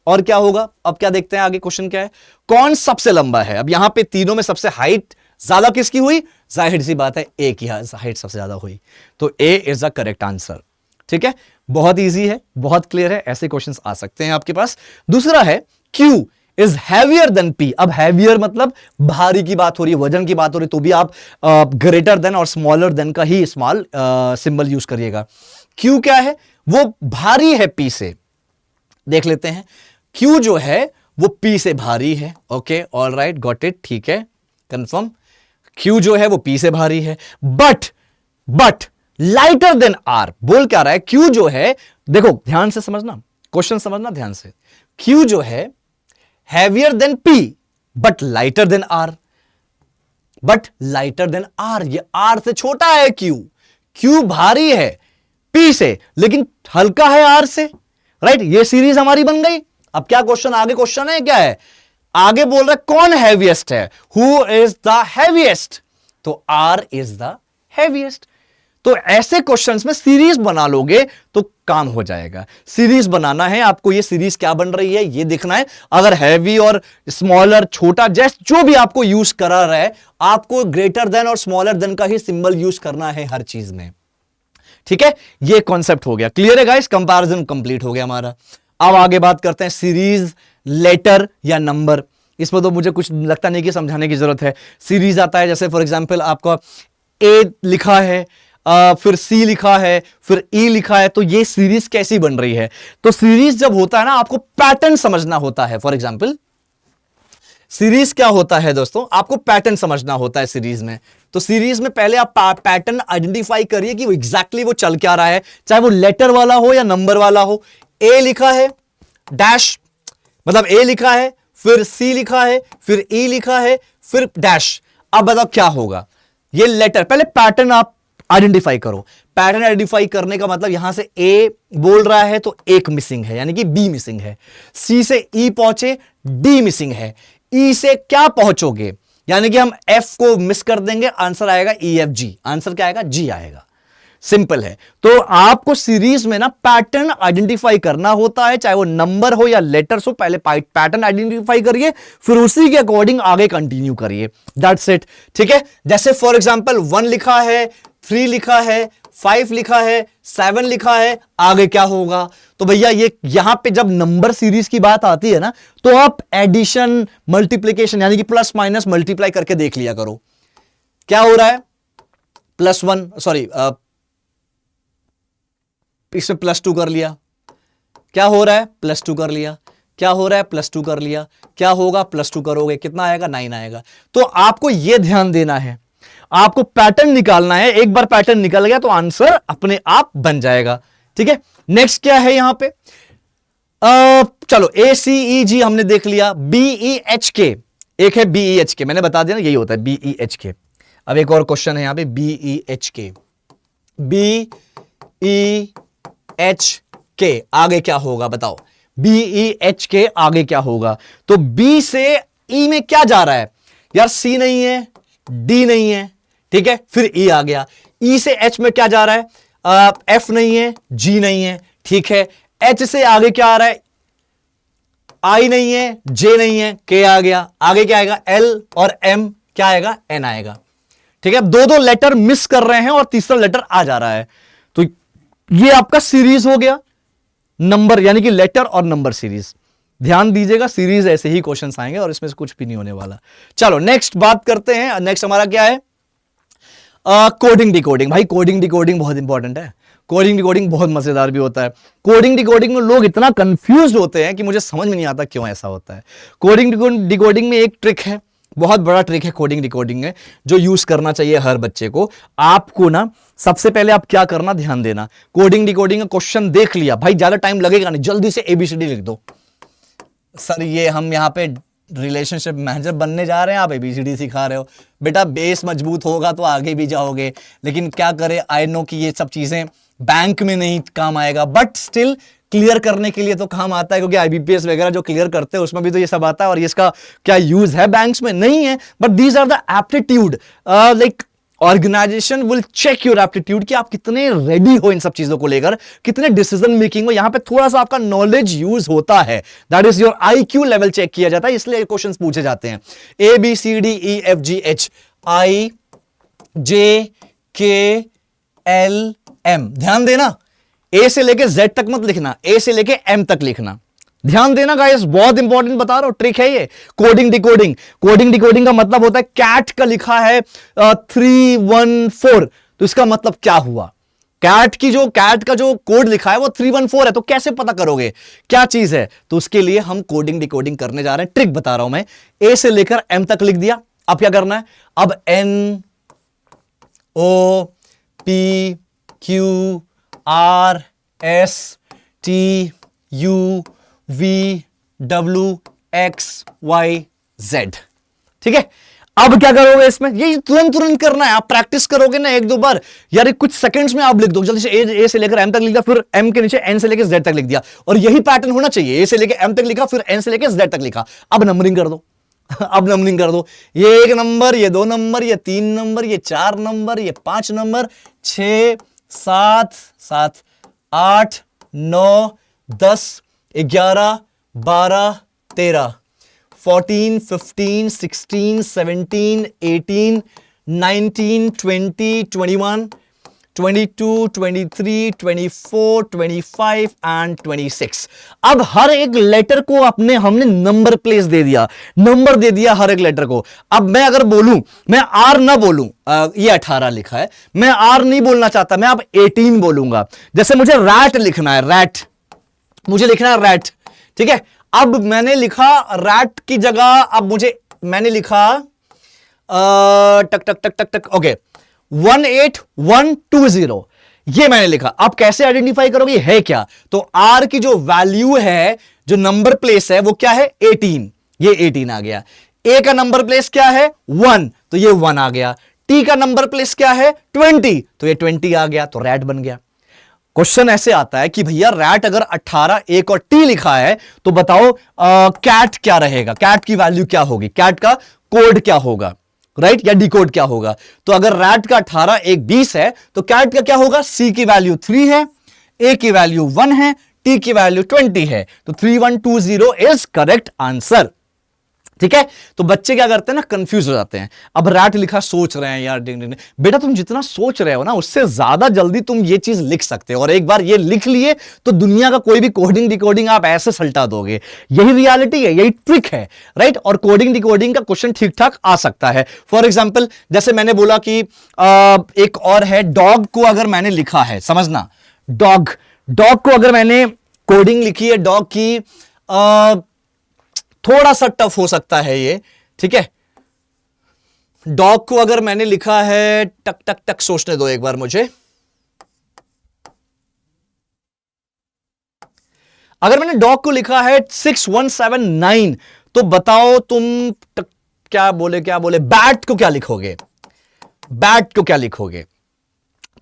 और क्या होगा, अब क्या देखते हैं आगे क्वेश्चन क्या है, कौन सबसे लंबा है। अब यहां पे तीनों में सबसे हाइट ज्यादा किसकी हुई, जाहिर सी बात है ए की हाइट सबसे ज्यादा हुई, तो ए इज द करेक्ट आंसर, ठीक है। बहुत इजी है, बहुत क्लियर है, ऐसे क्वेश्चंस आ सकते हैं आपके पास। दूसरा है Q is heavier than P। अब हैवियर मतलब भारी की बात हो रही है, वजन की बात हो रही है, तो भी आप ग्रेटर देन और स्मॉलर देन का ही स्मॉल सिंबल यूज करिएगा। Q क्या है, वो भारी है P से। देख लेते हैं, Q जो है वो P से भारी है। Okay, all right, got it, ठीक है, कंफर्म। Q जो है वो P से भारी है, बट लाइटर देन R। बोल क्या रहा है, Q जो है, देखो ध्यान से समझना, क्वेश्चन समझना ध्यान से। Q जो है heavier than P but lighter than R, but lighter than R, ये R से छोटा है Q भारी है P से लेकिन हल्का है R से, राइट। ये सीरीज हमारी बन गई। अब क्या क्वेश्चन, आगे क्वेश्चन है क्या है, आगे बोल रहा है कौन हैवीएस्ट है, हु इज द हैवीएस्ट, तो R इज द हैवीएस्ट। तो ऐसे क्वेश्चंस में सीरीज बना लोगे तो काम हो जाएगा। सीरीज बनाना है आपको, ये सीरीज क्या बन रही है ये देखना है। अगर हैवी और स्मॉलर, छोटा, जैस जो भी आपको यूज करा रहा है, आपको ग्रेटर देन और स्मॉलर देन का ही सिंबल यूज करना है हर चीज में, ठीक है। ये कॉन्सेप्ट हो गया, क्लियर है गाइस, कंपैरिजन कंप्लीट हो गया हमारा। अब आगे बात करते हैं सीरीज, लेटर या नंबर। इसमें तो मुझे कुछ लगता नहीं कि समझाने की जरूरत है। सीरीज आता है, जैसे फॉर एग्जांपल आपका ए लिखा है, फिर सी लिखा है, फिर ई लिखा है, तो ये सीरीज कैसी बन रही है। तो सीरीज जब होता है ना, आपको पैटर्न समझना होता है। फॉर एग्जांपल सीरीज क्या होता है दोस्तों, आपको पैटर्न समझना होता है सीरीज में। तो सीरीज में पहले आप पैटर्न आइडेंटिफाई करिए कि वो एग्जैक्टली वो चल क्या रहा है, चाहे वो लेटर वाला हो या नंबर वाला हो। ए लिखा है डैश, मतलब ए लिखा है, फिर सी लिखा है, फिर ई लिखा है, फिर डैश। अब बताओ क्या होगा, ये लेटर, पहले पैटर्न आप आइडेंटिफाई करो। पैटर्न आइडेंटिफाई करने का मतलब यहां से ए बोल रहा है तो एक मिसिंग है, यानी कि बी मिसिंग है। सी से ई पहुंचे, डी मिसिंग है। ई से क्या पहुंचोगे, यानी कि हम एफ को मिस कर देंगे, आंसर आएगा ई एफ जी। आंसर क्या आएगा, जी आएगा। सिंपल है। तो आपको सीरीज में ना पैटर्न आइडेंटिफाई करना होता है, चाहे वो नंबर हो या लेटर्स हो। पहले पैटर्न आइडेंटिफाई करिए, फिर उसी के अकॉर्डिंग आगे कंटिन्यू करिए, दैट्स इट, ठीक है। जैसे फॉर एग्जांपल 1 लिखा है, 3 लिखा है, 5 लिखा है, 7 लिखा है, आगे क्या होगा। तो भैया ये यहां पे जब नंबर सीरीज की बात आती है ना, तो आप एडिशन, मल्टीप्लीकेशन, यानी कि प्लस माइनस मल्टीप्लाई करके देख लिया करो। क्या हो रहा है, +1, सॉरी इसमें +2 कर लिया, क्या हो रहा है, +2 कर लिया, क्या हो रहा है, +2 कर लिया, क्या होगा, +2 करोगे, कितना आएगा, 9 आएगा। तो आपको यह ध्यान देना है, आपको पैटर्न निकालना है। एक बार पैटर्न निकल गया तो आंसर अपने आप बन जाएगा, ठीक है। नेक्स्ट क्या है यहां पे, चलो ACEG हमने देख लिया। BEHK, एक है BEHK, मैंने बता दिया ना, यही होता है BEHK। अब एक और क्वेश्चन है यहां पे, BEHK, BEHK आगे क्या होगा बताओ, BEHK आगे क्या होगा। तो B से E में क्या जा रहा है यार, C नहीं है, D नहीं है, ठीक है, फिर E आ गया। E से H में क्या जा रहा है, F नहीं है, G नहीं है, ठीक है। H से आगे क्या आ रहा है, I नहीं है, J नहीं है, K आ गया। आगे क्या आएगा, L और M, क्या आएगा, N आएगा, ठीक है। अब दो लेटर मिस कर रहे हैं और तीसरा लेटर आ जा रहा है, तो ये आपका सीरीज हो गया, नंबर यानी कि लेटर और नंबर सीरीज। ध्यान दीजिएगा, सीरीज ऐसे ही क्वेश्चंस आएंगे और इसमें से कुछ भी नहीं होने वाला। चलो नेक्स्ट बात करते हैं। नेक्स्ट हमारा क्या है, कोडिंग डिकोडिंग, भाई कोडिंग डिकोडिंग बहुत इंपॉर्टेंट है। कोडिंग डिकोडिंग बहुत मजेदार भी होता है। कोडिंग डिकोडिंग में लोग इतना कंफ्यूज होते हैं कि मुझे समझ में नहीं आता क्यों ऐसा होता है। कोडिंग डिकोडिंग में एक ट्रिक है, बहुत बड़ा ट्रिक है कोडिंग डिकोडिंग है, जो यूज करना चाहिए हर बच्चे को। आपको ना सबसे पहले आप क्या करना, ध्यान देना। कोडिंग डिकोडिंग का क्वेश्चन देख लिया, भाई ज्यादा टाइम लगेगा नहीं, जल्दी से एबीसीडी लिख दो। सर ये हम यहाँ पे रिलेशनशिप मैनेजर बनने जा रहे हैं, आप एबीसीडी सिखा रहे हो। बेटा बेस मजबूत होगा तो आगे भी जाओगे, लेकिन क्या करें, आई नो कि ये सब चीजें बैंक में नहीं काम आएगा, बट स्टिल क्लियर करने के लिए तो काम आता है, क्योंकि आईबीपीएस वगैरह जो क्लियर करते हैं उसमें भी तो ये सब आता है। और इसका क्या यूज है बैंक्स में, नहीं है, but these are the aptitude, like organisation will check your aptitude कि आप कितने रेडी हो इन सब चीजों को लेकर, कितने डिसीजन मेकिंग हो। यहां पे थोड़ा सा आपका नॉलेज यूज होता है, that is your IQ level check किया जाता है, इसलिए क्वेश्चंस पूछे जाते हैं। A B C D E F G H I J K L M, ध्यान देना, ए से लेके जेड तक मत लिखना, ए से लेके एम तक लिखना। ध्यान देना गाइस, बहुत इंपॉर्टेंट बता रहा हूं, ट्रिक है ये। कोडिंग डिकोडिंग, कोडिंग डिकोडिंग का मतलब होता है कैट का लिखा है 314, तो इसका मतलब क्या हुआ, कैट का जो कोड लिखा है वो 314 है, तो कैसे पता करोगे क्या चीज है। तो उसके लिए हम कोडिंग डिकोडिंग करने जा रहे हैं, ट्रिक बता रहा हूं मैं। ए से लेकर एम तक लिख दिया, अब क्या करना है, अब N O P Q R S T U V W X Y Z, ठीक है। अब क्या करोगे इसमें, ये तुरंत करना है, आप प्रैक्टिस करोगे ना एक दो बार, यार कुछ सेकंड्स में आप लिख दो, जल्दी से ए से लेकर एम तक लिख दिया, फिर एम के नीचे एन से लेकर जेड तक लिख दिया, और यही पैटर्न होना चाहिए। ए से लेकर एम तक लिखा, फिर एन से लेकर जेड तक लिखा, अब नंबरिंग कर दो अब नंबरिंग कर दो, ये 1 नंबर, ये 2 नंबर, ये 3 नंबर, ये 4 नंबर, ये 5 नंबर, 6 7 7 8 9 10 11 12 13 14 15 16 17 18 19 20 21 22 23 24 25 एंड 26। अब हर एक लेटर को हमने नंबर प्लेस दे दिया, नंबर दे दिया हर एक लेटर को। अब मैं अगर बोलूं, मैं आर ना बोलूं, ये 18 लिखा है, मैं आर नहीं बोलना चाहता, मैं अब 18 बोलूंगा। जैसे मुझे रैट लिखना है, रैट मुझे लिखना है रैट, ठीक है। अब मैंने लिखा रैट की जगह, अब मैंने लिखा टक टक टक टक टक, ओके 18120, ये मैंने लिखा। अब कैसे आइडेंटिफाई करोगे है क्या, तो आर की जो वैल्यू है, जो नंबर प्लेस है वो क्या है 18, ये 18 आ गया। ए का नंबर प्लेस क्या है 1, तो ये 1 आ गया। टी का नंबर प्लेस क्या है 20, तो ये 20 आ गया, तो रैट बन गया। क्वेश्चन ऐसे आता है कि भैया रैट अगर 18 एक और टी लिखा है, तो बताओ कैट क्या रहेगा, कैट की वैल्यू क्या होगी, कैट का कोड क्या होगा, राइट, या डिकोड क्या होगा। तो अगर रैट का 18 एक 20 है, तो कैट का क्या होगा, सी की वैल्यू 3 है, ए की वैल्यू 1 है, टी की वैल्यू 20 है, तो 3120 इज करेक्ट आंसर, ठीक है। तो बच्चे क्या करते हैं ना, कंफ्यूज हो जाते हैं। अब रैट लिखा, सोच रहे हैं यार, बेटा तुम जितना सोच रहे हो ना, उससे ज्यादा जल्दी तुम ये चीज लिख सकते हो, और एक बार ये लिख लिए तो दुनिया का कोई भी कोडिंग डिकोडिंग आप ऐसे सल्टा दोगे। यही रियलिटी है, यही ट्रिक है, राइट। और कोडिंग डिकोडिंग का क्वेश्चन ठीक ठाक आ सकता है। फॉर एग्जाम्पल, जैसे मैंने बोला कि एक और है, डॉग को अगर मैंने लिखा है, समझना, डॉग को अगर मैंने कोडिंग लिखी है डॉग की, थोड़ा सा टफ हो सकता है ये, ठीक है। डॉग को अगर मैंने लिखा है, टक टक टक सोचने दो एक बार मुझे, अगर मैंने डॉग को लिखा है 6179, तो बताओ तुम क्या बोले बैट को क्या लिखोगे, बैट को क्या लिखोगे,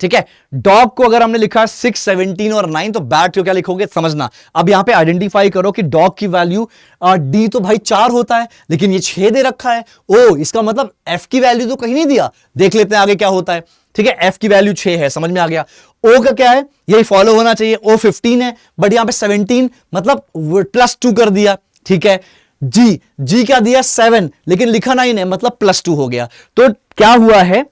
ठीक है। डॉग को अगर हमने लिखा 6 17 और 9, तो बैट को क्या लिखोगे, समझना। अब यहां पे आइडेंटिफाई करो कि डॉग की वैल्यू डी तो भाई 4 होता है, लेकिन ये 6 दे रखा है, ओ इसका मतलब एफ की वैल्यू तो कहीं नहीं दिया, देख लेते हैं आगे क्या होता है, ठीक है। एफ की वैल्यू 6 है, समझ में आ गया। ओ का क्या है, यही फॉलो होना चाहिए, ओ 15 है, बट यहां पे 17 मतलब +2 कर दिया, ठीक है। जी क्या दिया 7, लेकिन लिखा 9 है, मतलब +2 हो गया, तो क्या हुआ है,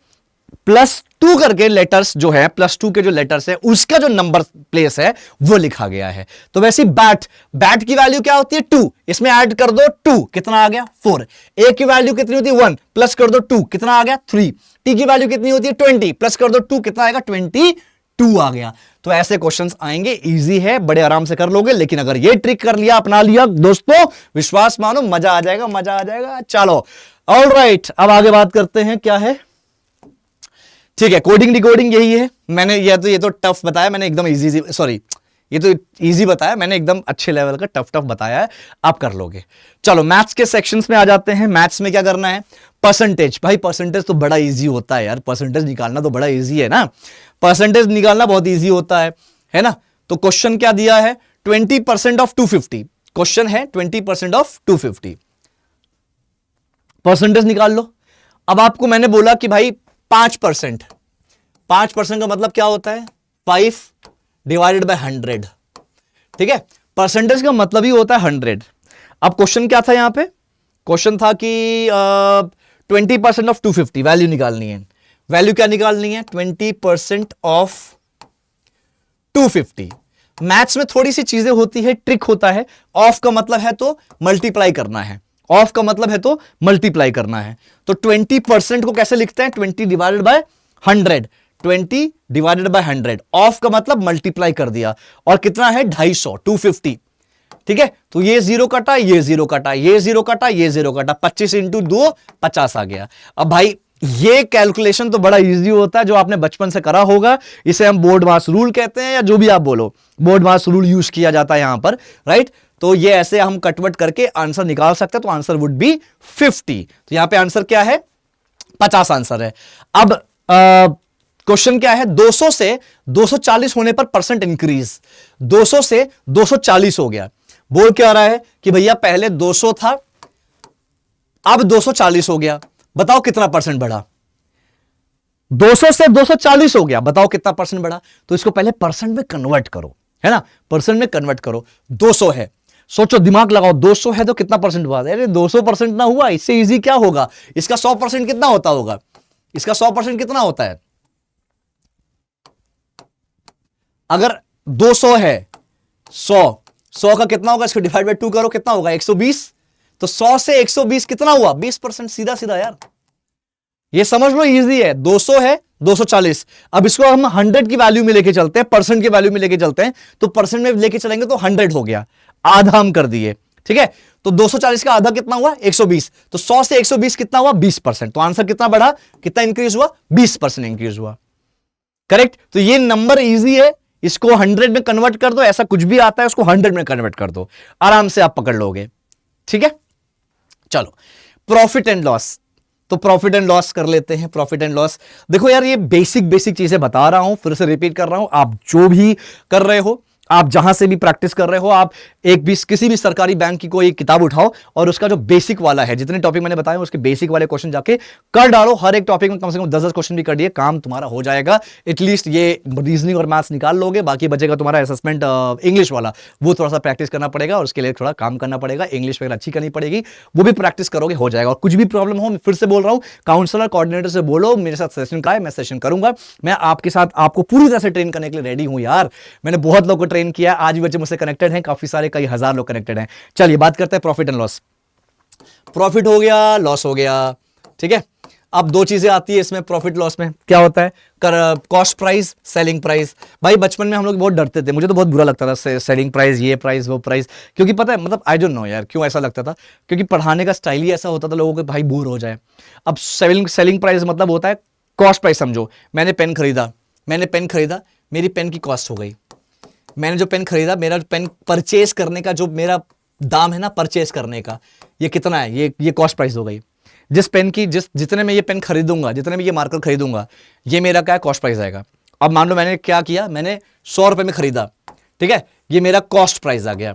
+2 +2 करके लेटर्स जो है, +2 के जो लेटर्स है उसका जो नंबर प्लेस है वो लिखा गया है। तो वैसे बैट की वैल्यू क्या होती है 2, इसमें ऐड कर दो 2, कितना आ गया 4। ए की वैल्यू कितनी होती है 1, प्लस कर दो 2, कितना आ गया 3। टी की वैल्यू कितनी होती है 20, प्लस कर दो 2, कितना आएगा 22 आ गया। तो ऐसे क्वेश्चंस आएंगे, इजी है, बड़े आराम से कर लोगे। लेकिन अगर ये ट्रिक कर लिया, अपना लिया दोस्तों, विश्वास मानो, मजा आ जाएगा, मजा आ जाएगा। चलो ऑलराइट, अब आगे बात करते हैं, क्या है, ठीक है, कोडिंग डिकोडिंग यही है। मैंने ये तो टफ बताया मैंने, एकदम इजी, सॉरी ये तो इजी बताया मैंने, एकदम अच्छे लेवल का टफ बताया है, आप कर लोगे। चलो मैथ्स के सेक्शंस में आ जाते हैं। मैथ्स में क्या करना है, परसेंटेज। भाई परसेंटेज तो बड़ा इजी होता है यार, परसेंटेज निकालना तो बड़ा इजी है ना, परसेंटेज निकालना बहुत इजी होता है ना। तो क्वेश्चन क्या दिया है, 20% ऑफ 250, क्वेश्चन है 20% ऑफ 250, परसेंटेज निकाल लो। अब आपको मैंने बोला कि भाई 5%, 5% का मतलब क्या होता है, 5 डिवाइडेड बाय 100, ठीक है, परसेंटेज का मतलब ही होता है 100। अब क्वेश्चन क्या था यहां पे, क्वेश्चन था कि 20% ऑफ 250 वैल्यू निकालनी है। वैल्यू क्या निकालनी है, 20% ऑफ 250। मैथ्स में थोड़ी सी चीजें होती है, ट्रिक होता है। ऑफ का मतलब है तो मल्टीप्लाई करना है, ऑफ का मतलब है तो मल्टीप्लाई करना है। तो 20% को कैसे लिखते हैं, 20 divided by 100, 20 divided by 100, of का मतलब मल्टीप्लाई कर दिया, और कितना है 250, 250, ठीक है। तो ये 0 कटा, ये 0 कटा, ये 0 कटा, ये 0 कटा, 25 इंटू 2 50 आ गया। अब भाई ये कैलकुलेशन तो बड़ा इजी होता है, जो आपने बचपन से करा होगा। इसे हम बोर्ड मास रूल कहते हैं, या जो भी आप बोलो, बोर्ड मास रूल यूज किया जाता है यहां पर, राइट। तो ये ऐसे हम कटवट करके आंसर निकाल सकते हैं। तो आंसर वुड बी 50। तो यहां पे आंसर क्या है, 50 आंसर है। अब क्वेश्चन क्या है, 200 से 240 होने पर परसेंट इंक्रीज, 200 से 240 हो गया। बोल क्या रहा है कि भैया पहले 200 था, अब 240 हो गया, बताओ कितना परसेंट बढ़ा। 200 से 240 हो गया, बताओ कितना परसेंट बढ़ा। तो इसको पहले परसेंट में कन्वर्ट करो, है ना, परसेंट में कन्वर्ट करो। 200 है, सोचो, दिमाग लगाओ, 200 है तो कितना परसेंट हुआ, अरे 200% ना हुआ, इससे इजी क्या होगा, इसका 100% कितना होता होगा, इसका 100% कितना होता है। अगर 200 है, 100 का कितना होगा, इसको डिवाइड बाय 2 करो, कितना होगा 120। तो 100 से 120 कितना हुआ, 20%, सीधा सीधा यार, ये समझ लो, इजी है। 200 है, 240, अब इसको हम 100 की वैल्यू में लेके चलते हैं, परसेंट की वैल्यू में लेके चलते हैं। तो परसेंट में लेके चलेंगे तो 100 हो गया, आधा हम कर दिए, ठीक है। तो 240 का आधा कितना हुआ, 120। तो 100 से 120 कितना हुआ, 20%। तो आंसर कितना बढ़ा, कितना इंक्रीज हुआ, 20% इंक्रीज हुआ, करेक्ट। तो ये नंबर इजी है, इसको 100 में कन्वर्ट कर दो, ऐसा कुछ भी आता है उसको 100 में कन्वर्ट कर दो, आराम से आप पकड़ लोगे, ठीक है। चलो प्रॉफिट एंड लॉस, तो प्रॉफिट एंड लॉस कर लेते हैं। प्रॉफिट एंड लॉस, देखो यार, ये बेसिक चीजें बता रहा हूं, फिर से रिपीट कर रहा हूं। आप जो भी कर रहे हो, आप जहां से भी प्रैक्टिस कर रहे हो, आप एक भी किसी भी सरकारी बैंक की कोई किताब उठाओ और उसका जो बेसिक वाला है, जितने टॉपिक मैंने बताए उसके बेसिक वाले क्वेश्चन जाके कर डालो। हर एक टॉपिक में कम से कम 10-10 क्वेश्चन भी कर दिए, काम तुम्हारा हो जाएगा। एटलीस्ट ये रीजनिंग और मैथ्स निकाल लोगे, बाकी बचेगा तुम्हारा असेसमेंट इंग्लिश वाला, वो थोड़ा सा प्रैक्टिस करना पड़ेगा और उसके लिए थोड़ा काम करना पड़ेगा। इंग्लिश वगैरह अच्छी करनी पड़ेगी, वो भी प्रैक्टिस करोगे, हो जाएगा। और कुछ भी प्रॉब्लम हो, मैं फिर से बोल रहा हूँ, काउंसलर कोऑर्डिनेटर से बोलो मेरे साथ सेशन का है, मैं सेशन करूंगा। मैं आपके साथ आपको पूरी तरह से ट्रेन करने के लिए रेडी हूं यार। मैंने बहुत लोगों को ट्रेन किया, आज भी बच्चे मुझसे कनेक्टेड हैं, काफी सारे, कई हजार लोग कनेक्टेड हैं। चलिए बात करते हैं प्रॉफिट एंड लॉस। प्रॉफिट हो गया, लॉस हो गया, ठीक है। अब दो चीजें आती है इसमें, प्रॉफिट लॉस में क्या होता है, कॉस्ट प्राइस, सेलिंग प्राइस। भाई बचपन में हम लोग बहुत डरते थे, मुझे तो बहुत बुरा लगता था सेलिंग प्राइस, ये प्राइस वो प्राइस, क्योंकि पता है, मतलब आई डोंट नो यार क्यों ऐसा लगता था, क्योंकि पढ़ाने का स्टाइल ही ऐसा होता था लोगों के, भाई बोर हो जाए। अब सेलिंग प्राइस मतलब होता है कॉस्ट प्राइस। समझो मैंने पेन खरीदा, मेरी पेन की कॉस्ट हो गई। मैंने जो पेन खरीदा, मेरा पेन परचेज करने का जो मेरा दाम है ना, परचेज करने का, ये कितना है, ये कॉस्ट प्राइस हो गई। जिस पेन की जितने में ये पेन खरीदूंगा, जितने में ये मार्कर खरीदूंगा, ये मेरा क्या कॉस्ट प्राइस आएगा। अब मान लो मैंने क्या किया, मैंने 100 रुपए में खरीदा, ठीक है, ये मेरा कॉस्ट प्राइस आ गया,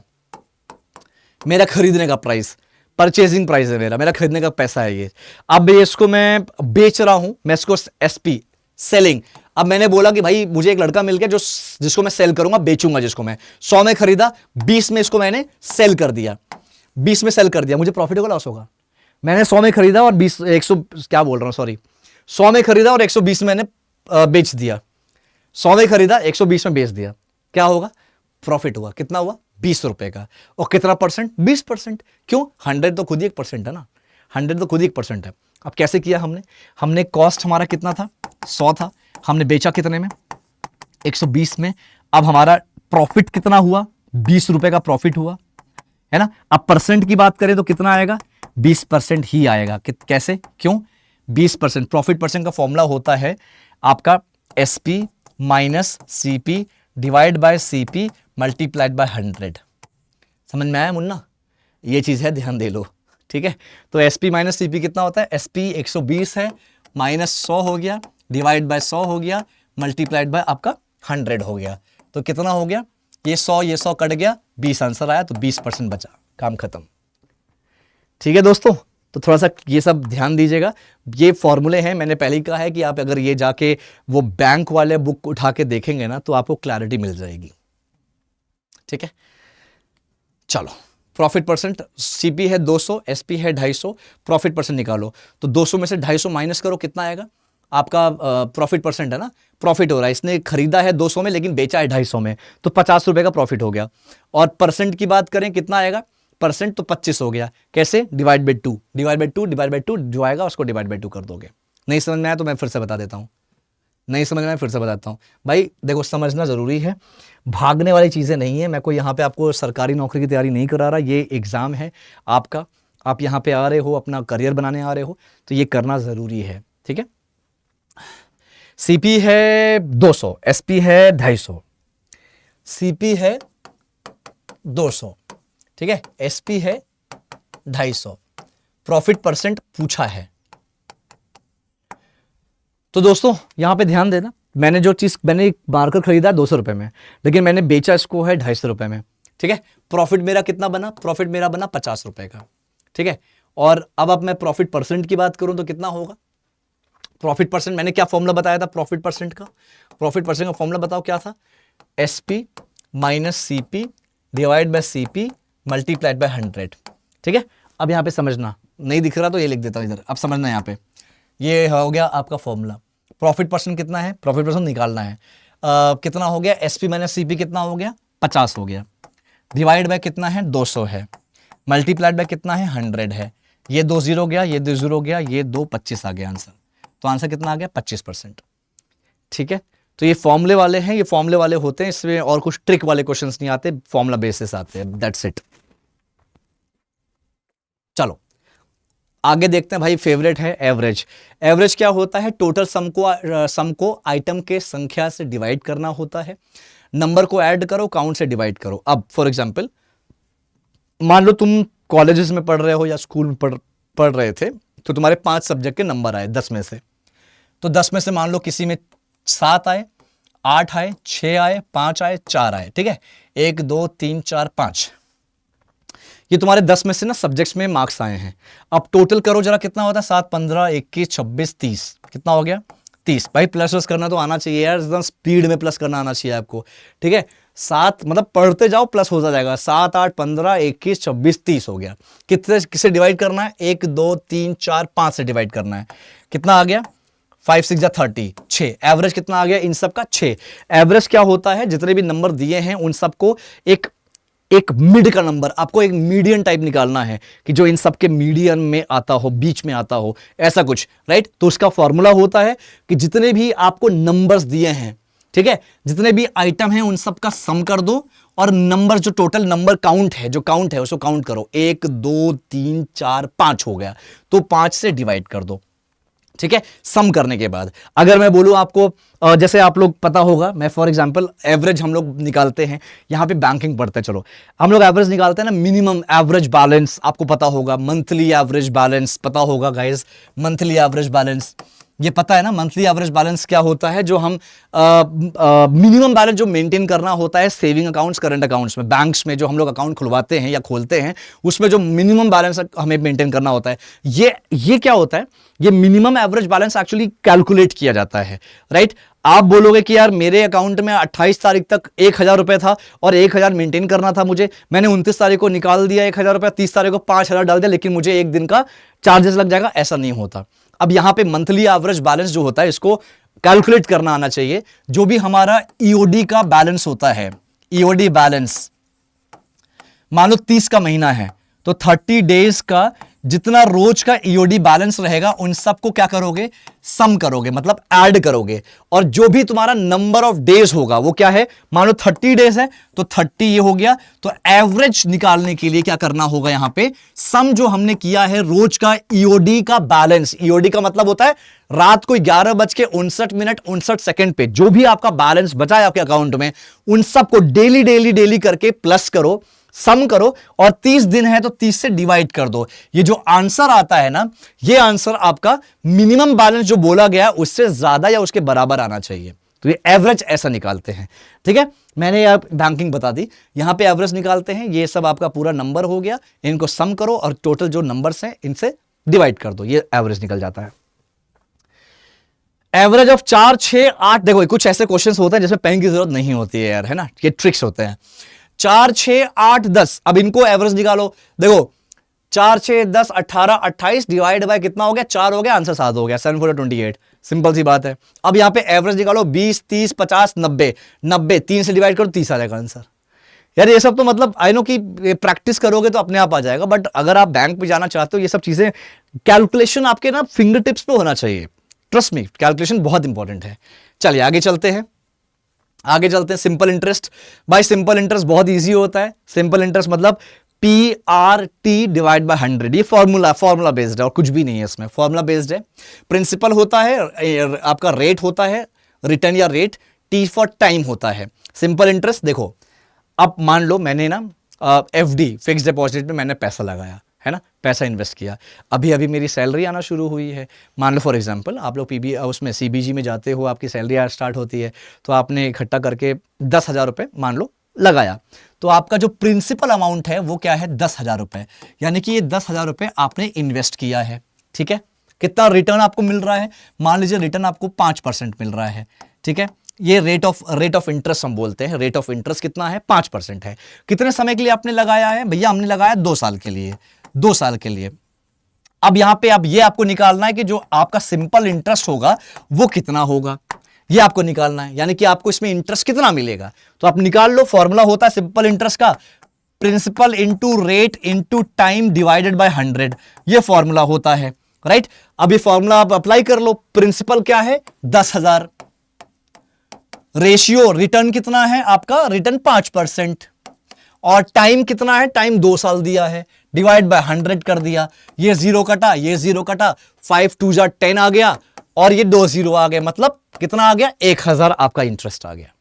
मेरा खरीदने का प्राइस, परचेजिंग प्राइस है मेरा खरीदने का पैसा है ये। अब इसको मैं बेच रहा हूं, मैं इसको एसपी, सेलिंग। अब मैंने बोला कि भाई मुझे एक लड़का मिल गया जिसको मैं सेल करूंगा, बेचूंगा, जिसको मैं 100 में खरीदा, 20 में इसको मैंने सेल कर दिया, 20 में सेल कर दिया, मुझे प्रॉफिट होगा, लॉस होगा। मैंने 100 में खरीदा और 100 क्या बोल रहा हूं, सॉरी, 100 में खरीदा और 120 में मैंने बेच दिया, 100 में खरीदा 120 में बेच दिया, क्या होगा? प्रॉफिट हुआ। कितना हुआ? 20 रुपए का। और कितना परसेंट? 20%। क्यों? 100 तो खुद ही 1% है ना, 100 तो खुद ही 1% है। अब कैसे किया हमने कॉस्ट हमारा कितना था? 100 था, हमने बेचा कितने में? 120 में। अब हमारा प्रॉफिट कितना हुआ? 20 रुपए का प्रॉफिट हुआ, है ना। अब परसेंट की बात करें तो कितना आएगा? 20% ही आएगा। कैसे? क्यों? 20%। प्रॉफिट परसेंट का फॉर्मूला होता है आपका SP minus CP divide by CP multiplied by 100। समझ में आया मुन्ना? ये चीज है, ध्यान दे लो, ठीक है। तो एसपी माइनस सीपी कितना होता है? एसपी 120 है, माइनस 100 हो गया, डिवाइड बाय 100 हो गया, मल्टीप्लाइड बाय आपका 100 हो गया। तो कितना हो गया? ये 100 कट गया, 20 आंसर आया, तो 20% बचा, काम खत्म। ठीक है दोस्तों, तो थोड़ा सा ये सब ध्यान दीजिएगा। ये फॉर्मूले हैं, मैंने पहले ही कहा है कि आप अगर ये जाके वो बैंक वाले बुक उठा के देखेंगे ना तो आपको क्लैरिटी मिल जाएगी। ठीक है, चलो प्रॉफिट परसेंट, सीपी है 200, एसपी है 250, प्रॉफिट परसेंट निकालो। तो 200 में से 250 माइनस करो, कितना आएगा? आपका प्रॉफिट परसेंट है ना, प्रॉफिट हो रहा है। इसने खरीदा है 200 में लेकिन बेचा है 250 में, तो 50 रुपए का प्रॉफिट हो गया। और परसेंट की बात करें कितना आएगा? परसेंट तो 25 हो गया। कैसे? Divide by 2, divide by 2, divide by 2 जो आएगा उसको डिवाइड बाई 2 कर दोगे। नहीं समझ में आया तो मैं फिर से बता देता हूं, नहीं समझ में आया फिर से बताता हूं। भाई देखो, समझना जरूरी है, भागने वाली चीजें नहीं है। मैं कोई यहाँ पे आपको सरकारी नौकरी की तैयारी नहीं करा रहा, ये एग्जाम है आपका, आप यहाँ पे आ रहे हो, अपना करियर बनाने आ रहे हो, तो ये करना जरूरी है। ठीक है, सीपी है 200, एसपी है 250, सीपी है 200, ठीक है, एसपी है 250, प्रॉफिट परसेंट पूछा है। तो दोस्तों यहां पे ध्यान देना, मैंने जो चीज मैंने मार्कर खरीदा 200 रुपए में, लेकिन मैंने बेचा इसको है 250 रुपए में। ठीक है, प्रॉफिट मेरा कितना बना? प्रॉफिट मेरा बना 50 रुपए का। ठीक है, और अब मैं प्रॉफिट परसेंट की बात करूं तो कितना होगा? प्रॉफिट परसेंट मैंने क्या फॉर्मूला बताया था प्रॉफिट परसेंट का? प्रॉफिट परसेंट का फॉर्मूला बताओ क्या था? SP minus CP divide by CP multiplied by 100। ठीक है, अब यहां पे समझना, नहीं दिख रहा तो ये लिख देता हूं इधर, अब समझना। यहां पे ये हो गया आपका फॉर्मूला। प्रॉफिट परसेंट कितना है? प्रॉफिट परसेंट निकालना है। कितना हो गया? एसपी माइनस सीपी कितना हो गया? 50 हो गया। डिवाइड बाय कितना है? 200 है। मल्टीप्लाइड बाय कितना है? 100 है। ये 2 0 गया, ये 2 0 गया, ये 2 25 आ गया आंसर। तो आंसर कितना आ गया? 25%। ठीक है, तो ये फॉर्मूले वाले हैं, ये फॉर्मूले वाले होते हैं, इसमें और कुछ ट्रिक वाले क्वेश्चंस नहीं आते, फॉर्मूला बेसिस आते हैं, दैट्स इट। चलो आगे देखते हैं भाई, फेवरेट है एवरेज। एवरेज क्या होता है? टोटल सम को आइटम के संख्या से डिवाइड करना होता है, नंबर को ऐड करो, काउंट से डिवाइड करो। अब फॉर एग्जांपल मान लो तुम कॉलेजेस में पढ़ रहे हो या स्कूल में पढ़ रहे थे, तो तुम्हारे 5 सब्जेक्ट के नंबर आए 10 में से। तो 10 में से मान लो किसी में 7 आए, 8 आए, 6 आए, 5 आए, 4 आए। ठीक है, 1 2 3 4 5, ये तुम्हारे 10 में से ना सब्जेक्ट्स में मार्क्स आए हैं। अब टोटल करो जरा, कितना होता है? 7 15 21 26 30, कितना हो गया? 30। भाई प्लस वस करना तो आना चाहिए यार, एकदम स्पीड में प्लस करना आना चाहिए आपको। ठीक है, 7 मतलब पढ़ते जाओ प्लस होता जाएगा। 7 8 15 21 26 30 हो गया। किससे डिवाइड करना है? 1 2 3 4 5 से डिवाइड करना है। कितना आ गया? 5 6 जा 30, 6। एवरेज कितना आ गया इन सब का? 6। एवरेज क्या होता है? जितने भी नंबर दिए हैं उन सबको एक मिड का नंबर, आपको एक मीडियन टाइप निकालना है कि जो इन सब के मीडियन में आता हो, बीच में आता हो, ऐसा कुछ, राइट। तो उसका फॉर्मूला होता है कि जितने भी आपको नंबर्स दिए हैं, ठीक है, जितने भी आइटम हैं उन सब का सम कर दो, और नंबर जो टोटल नंबर काउंट है उसको काउंट करो। 1 2 3 4 5 हो गया, तो 5 से डिवाइड कर दो। ठीक है, सम करने के बाद अगर मैं बोलूं आपको, जैसे आप लोग पता होगा, मैं फॉर एग्जांपल एवरेज हम लोग निकालते हैं, यहां पे बैंकिंग पढ़ते हैं, चलो हम लोग एवरेज निकालते हैं ना, मिनिमम एवरेज बैलेंस आपको पता होगा, मंथली एवरेज बैलेंस पता होगा गाइस, मंथली एवरेज बैलेंस ये पता है ना। मंथली एवरेज बैलेंस क्या होता है? जो हम मिनिमम बैलेंस जो मेंटेन करना होता है सेविंग अकाउंट्स, करंट अकाउंट्स में, बैंक्स में जो हम लोग अकाउंट खुलवाते हैं या खोलते हैं, उसमें जो मिनिमम बैलेंस हमें मेंटेन करना होता है, ये क्या होता है? ये minimum average balance actually calculate किया जाता है, राइट। आप बोलोगे कि यार मेरे अकाउंट में 28 तारीख तक 1000 रुपए था और 1000 मेंटेन करना था मुझे, मैंने 29 तारीख को निकाल दिया 1000 रुपया, 30 तारीख को 5000 डाल दिया, लेकिन मुझे एक दिन का चार्जेस लग जाएगा, ऐसा नहीं होता। अब यहां पे मंथली एवरेज बैलेंस जो होता है इसको कैलकुलेट करना आना चाहिए। जो भी हमारा ईओडी का बैलेंस होता है, ईओडी बैलेंस, मान लो 30 का महीना है तो 30 डेज का जितना रोज का ईओडी बैलेंस रहेगा उन सबको क्या करोगे, सम करोगे, मतलब ऐड करोगे। और जो भी तुम्हारा नंबर ऑफ डेज होगा वो क्या है, मान लो 30 डेज है तो 30 ये हो गया, तो एवरेज निकालने के लिए क्या करना होगा, यहां पे सम जो हमने किया है रोज का ईओडी का बैलेंस, ईओडी का मतलब होता है रात को 11:59 पे जो भी आपका बैलेंस बचा है आपके अकाउंट में, उन सबको डेली डेली डेली करके प्लस करो, सम करो, और 30 दिन है तो 30 से डिवाइड कर दो। ये जो आंसर आता है ना, ये आंसर आपका मिनिमम बैलेंस जो बोला गया उससे ज्यादा या उसके बराबर आना चाहिए। तो ये एवरेज ऐसा निकालते हैं, ठीक है। मैंने आप बैंकिंग बता दी, यहां पे एवरेज निकालते हैं। ये सब आपका पूरा नंबर हो गया, इनको सम करो और टोटल जो नंबर्स हैं इनसे डिवाइड कर दो, ये एवरेज निकल जाता है। एवरेज ऑफ 4, 6, 8, देखो कुछ ऐसे क्वेश्चंस होते हैं जिसमें पेन की जरूरत नहीं होती है यार, है ना, ये ट्रिक्स होते हैं। 4, 6, 8, 10, अब इनको एवरेज निकालो। देखो 4, 6, 10, 18, 28 डिवाइड बाय कितना हो गया, 4 हो गया, आंसर 7 हो गया, 7 4 28, सिंपल सी बात है। अब यहां पे एवरेज निकालो, 20, 30, 50, 90, 90 3 से डिवाइड करो, 30 आ जाएगा आंसर। यार ये सब तो मतलब आई नो कि प्रैक्टिस करोगे तो अपने आप आ जाएगा, बट अगर आप बैंक पे जाना चाहते हो, ये सब चीजें कैलकुलेशन आपके ना फिंगर टिप्स पे होना चाहिए। ट्रस्ट मी, कैलकुलेशन बहुत इंपॉर्टेंट है। चलिए आगे चलते हैं, आगे चलते हैं। सिंपल इंटरेस्ट, भाई सिंपल इंटरेस्ट बहुत इजी होता है। सिंपल इंटरेस्ट मतलब PRT डिवाइड बाय 100, ये फॉर्मूला बेस्ड है और कुछ भी नहीं है इसमें, फॉर्मूला बेस्ड है। प्रिंसिपल होता है, आपका रेट होता है, रिटर्न या रेट, T फॉर टाइम होता है। सिंपल इंटरेस्ट देखो, अब मान लो मैंने ना FD फिक्स डिपॉजिट में मैंने पैसा लगाया है ना, पैसा इन्वेस्ट किया, अभी अभी मेरी सैलरी आना शुरू हुई है। मान लो फॉर एग्जांपल आप लोग PB उसमें CBG में जाते हो, आपकी सैलरी स्टार्ट होती है, तो आपने इकट्ठा करके 10,000 रुपये मान लो लगाया, तो आपका जो प्रिंसिपल अमाउंट है वो क्या है, 10,000 रुपये, यानी कि ये 10,000 रुपये आपने इन्वेस्ट किया है, ठीक है। कितना रिटर्न आपको मिल रहा है, मान लीजिए रिटर्न आपको 5% मिल रहा है, ठीक है। ये रेट ऑफ इंटरेस्ट हम बोलते हैं, रेट ऑफ इंटरेस्ट कितना है, 5% है। कितने समय के लिए आपने लगाया है, भैया हमने लगाया 2 साल के लिए, 2 साल के लिए। अब यहां पे अब ये आपको निकालना है कि जो आपका सिंपल इंटरेस्ट होगा वो कितना होगा, ये आपको निकालना है, यानी कि आपको इसमें इंटरेस्ट कितना मिलेगा। तो आप निकाल लो, फॉर्मूला होता है सिंपल इंटरेस्ट का, principal into rate into time divided by 100, ये फॉर्मूला होता है, राइट। अब ये फॉर्मूला आप अप्लाई कर लो। प्रिंसिपल क्या है, 10,000, रेशियो रिटर्न कितना है आपका, रिटर्न 5%, और टाइम कितना है, टाइम 2 साल दिया है, डिवाइड बाय 100 कर दिया, ये 0 कटा, ये 0 कटा, 5 2 जा 10 आ गया, और ये 2 0 आ गए, मतलब कितना आ गया, 1,000 आपका इंटरेस्ट आ गया,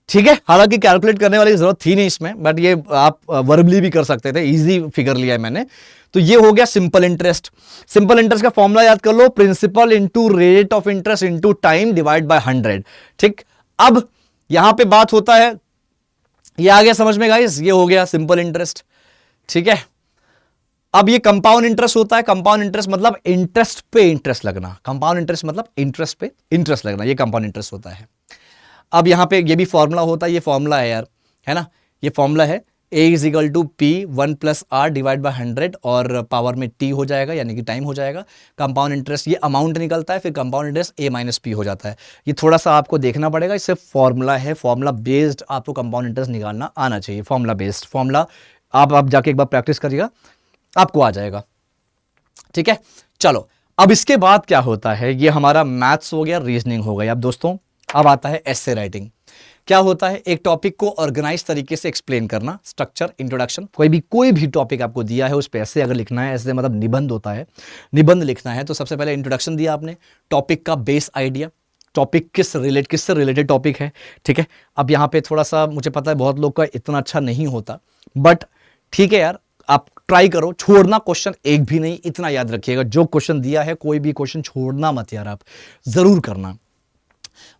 ठीक है। हालांकि कैलकुलेट करने वाली जरूरत थी नहीं इसमें, बट ये आप वर्बली भी कर सकते थे, इजी फिगर लिया है मैंने। तो ये हो गया सिंपल इंटरेस्ट। सिंपल इंटरेस्ट का फॉर्मूला याद कर लो, principal into rate of interest into time divide by 100, ठीक। अब यहां पे बात होता है, ये आ गया समझ में गाइस, ये हो गया सिंपल इंटरेस्ट, ठीक है। अब ये कंपाउंड इंटरेस्ट होता है, कंपाउंड इंटरेस्ट मतलब इंटरेस्ट पे इंटरेस्ट लगना, कंपाउंड इंटरेस्ट मतलब इंटरेस्ट पे इंटरेस्ट लगना, ये कंपाउंड इंटरेस्ट होता है। अब यहां पे ये भी फॉर्मूला होता है, ये फॉर्मूला है यार, है ना, ये फॉर्मूला है, A = P 1 + R divide by 100, और पावर में T हो जाएगा, यानी कि टाइम हो जाएगा। कंपाउंड इंटरेस्ट ये अमाउंट निकलता है, फिर कंपाउंड इंटरेस्ट A - P हो जाता है। ये थोड़ा सा आपको देखना पड़ेगा, इससे फॉर्मूला है, फॉर्मूला बेस्ड आपको कंपाउंड इंटरेस्ट निकालना आना चाहिए, फॉर्मूला बेस्ड फॉर्मूला आप जाके एक बार प्रैक्टिस करिएगा, आपको आ जाएगा, ठीक है। चलो अब इसके बाद क्या होता है, ये हमारा मैथ्स हो गया, रीजनिंग हो गई। अब दोस्तों अब आता है एसे राइटिंग। क्या होता है, एक टॉपिक को ऑर्गेनाइज तरीके से एक्सप्लेन करना, स्ट्रक्चर, इंट्रोडक्शन, कोई भी टॉपिक आपको दिया है उस पर ऐसे अगर लिखना है, ऐसे मतलब निबंध होता है, निबंध लिखना है, तो सबसे पहले इंट्रोडक्शन दिया आपने, टॉपिक का बेस आइडिया, टॉपिक किससे रिलेटेड टॉपिक है, ठीक है। अब यहाँ पे थोड़ा सा मुझे पता है बहुत लोग का इतना अच्छा नहीं होता, बट ठीक है यार, आप ट्राई करो, छोड़ना क्वेश्चन एक भी नहीं, इतना याद रखिएगा, जो क्वेश्चन दिया है कोई भी क्वेश्चन छोड़ना मत यार, आप जरूर करना।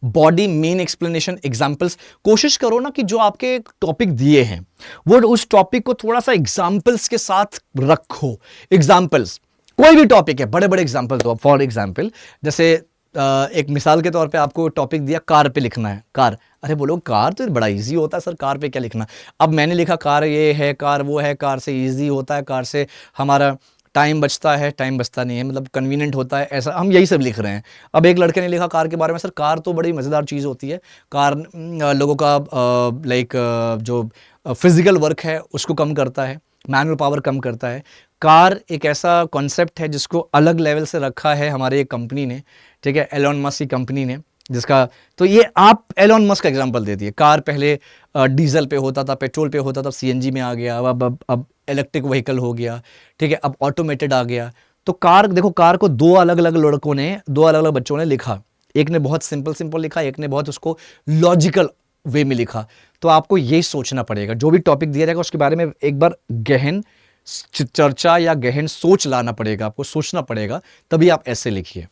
बॉडी, मेन एक्सप्लेनेशन, एग्जाम्पल्स, कोशिश करो ना कि जो आपके टॉपिक दिए हैं वो उस टॉपिक को थोड़ा सा एग्जाम्पल्स के साथ रखो। एग्जाम्पल्स, कोई भी टॉपिक है, बड़े बड़े एग्जाम्पल दो। फॉर एग्जाम्पल जैसे एक मिसाल के तौर पे आपको टॉपिक दिया, कार पे लिखना है, कार, अरे बोलो कार तो बड़ा इजी होता है सर, कार पे क्या लिखना। अब मैंने लिखा कार ये है, कार वो है, कार से इजी होता है, कार से हमारा टाइम बचता है, टाइम बचता नहीं है, मतलब कन्वीनियंट होता है, ऐसा हम यही सब लिख रहे हैं। अब एक लड़के ने लिखा कार के बारे में, सर कार तो बड़ी मज़ेदार चीज़ होती है। कार लोगों का लाइक जो फिजिकल वर्क है उसको कम करता है, मैनुअल पावर कम करता है। कार एक ऐसा कॉन्सेप्ट है जिसको अलग लेवल से रखा है हमारे एक कंपनी ने, ठीक है, एलोन मस्क की कंपनी ने, जिसका तो ये आप एलोन मस्क का एग्जांपल दे दिए। कार पहले डीजल पे होता था, पेट्रोल पे होता था, सीएनजी में आ गया, अब इलेक्ट्रिक व्हीकल हो गया, ठीक है, अब ऑटोमेटेड आ गया। तो कार देखो, कार को दो अलग अलग लड़कों ने, दो अलग अलग बच्चों ने लिखा। एक ने बहुत सिंपल सिंपल लिखा, एक ने बहुत उसको लॉजिकल वे में लिखा। तो आपको यही सोचना पड़ेगा, जो भी टॉपिक दिया जाएगा उसके बारे में एक बार गहन चर्चा या गहन सोच लाना पड़ेगा, आपको सोचना पड़ेगा, तभी आप ऐसे लिखिए,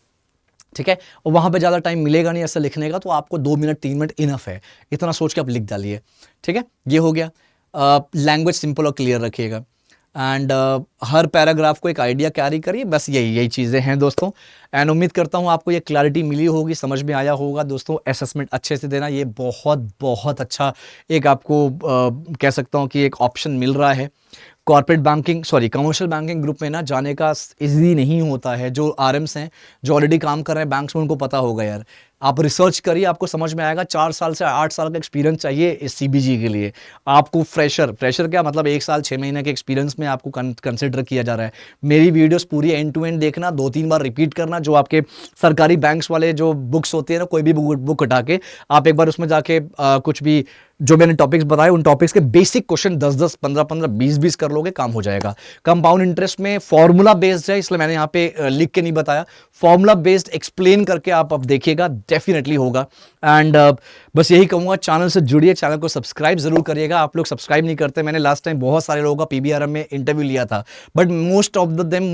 ठीक है। और वहाँ पे ज़्यादा टाइम मिलेगा नहीं ऐसा लिखने का, तो आपको 2 मिनट 3 मिनट इनफ है, इतना सोच के आप लिख डालिए, ठीक है। ये हो गया। लैंग्वेज सिंपल और क्लियर रखिएगा, एंड हर पैराग्राफ को एक आइडिया कैरी करिए, बस यही चीज़ें हैं दोस्तों। एंड उम्मीद करता हूँ आपको ये क्लैरिटी मिली होगी, समझ में आया होगा दोस्तों। असेसमेंट अच्छे से देना, ये बहुत बहुत अच्छा एक आपको कह सकता हूँ कि एक ऑप्शन मिल रहा है। Corporate banking, sorry, commercial banking group में ना जाने का इजी नहीं होता है। जो आरएम्स हैं, जो ऑलरेडी काम कर रहे हैं बैंक्स में, उनको पता होगा यार। आप रिसर्च करिए, आपको समझ में आएगा। 4 साल से 8 साल का एक्सपीरियंस चाहिए इस सीबीजी के लिए। आपको फ्रेशर क्या मतलब 1 साल 6 महीने के एक्सपीरियंस में आपको कंसिडर किया जा रहा है। मेरी वीडियोस पूरी एंड टू एंड देखना, 2-3 बार रिपीट करना। जो आपके सरकारी बैंक्स वाले जो बुक्स होती है ना, कोई भी बुक उठा के आप एक बार उसमें जाके कुछ भी जो मैंने टॉपिक्स बताए, उन टॉपिक्स के बेसिक क्वेश्चन 10-10, 15-15, 20-20 कर लोगे, काम हो जाएगा। कंपाउंड इंटरेस्ट में फॉर्मूला बेस्ड है, इसलिए मैंने यहाँ पे लिख के नहीं बताया। फॉर्मूला बेस्ड एक्सप्लेन करके आप अब देखिएगा, डेफिनेटली होगा। एंड बस यही कहूँगा, चैनल से जुड़िए, चैनल को सब्सक्राइब जरूर करिएगा। आप लोग सब्सक्राइब नहीं करते। मैंने लास्ट टाइम बहुत सारे लोगों का पीबीआरएम में इंटरव्यू लिया था, बट मोस्ट ऑफ देम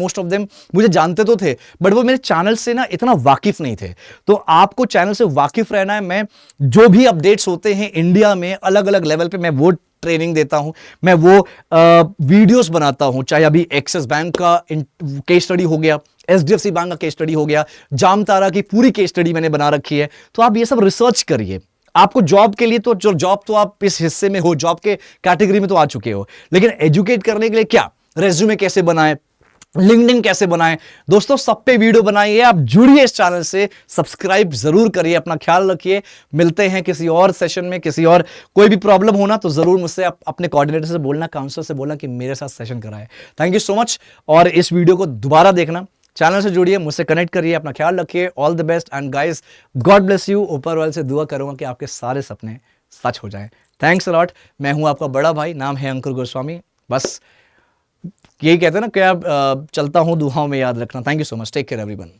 मुझे जानते तो थे, बट वो मेरे चैनल से ना इतना वाकिफ नहीं थे। तो आपको चैनल से वाकिफ रहना है। मैं जो भी अपडेट्स होते हैं इंडिया में अलग अलग लेवल पे, मैं वो ट्रेनिंग देता हूं, मैं वो वीडियोस बनाता हूं। चाहे अभी एक्सिस बैंक का केस स्टडी हो गया, एचडीएफसी बैंक का केस स्टडी हो गया, जामतारा की पूरी केस स्टडी मैंने बना रखी है। तो आप ये सब रिसर्च करिए। आपको जॉब के लिए तो, जो जॉब तो आप इस हिस्से में हो, जॉब के कैटेगरी में तो आ चुके हो, लेकिन एजुकेट करने के लिए क्या, रेज्यूमे कैसे बनाए, लिंक्डइन कैसे बनाएं, दोस्तों सब पे वीडियो बनाइए। आप जुड़िए इस चैनल से, सब्सक्राइब जरूर करिए। अपना ख्याल रखिए। मिलते हैं किसी और सेशन में, किसी और कोई भी प्रॉब्लम होना तो जरूर मुझसे अपने कोऑर्डिनेटर से बोलना, काउंसलर से बोलना कि मेरे साथ सेशन कराए। Thank you so much. और इस वीडियो को दोबारा देखना, चैनल से जुड़िए, मुझसे कनेक्ट करिए। अपना ख्याल रखिए। All the best and guys, God bless you. ऊपर वाले से दुआ करूंगा कि आपके सारे सपने सच हो जाएं। Thanks a lot. मैं हूं आपका बड़ा भाई, नाम है अंकुर गोस्वामी। बस यही कहते हैं ना, क्या चलता हूं दुआओं में याद रखना। Thank you so much. Take care everyone.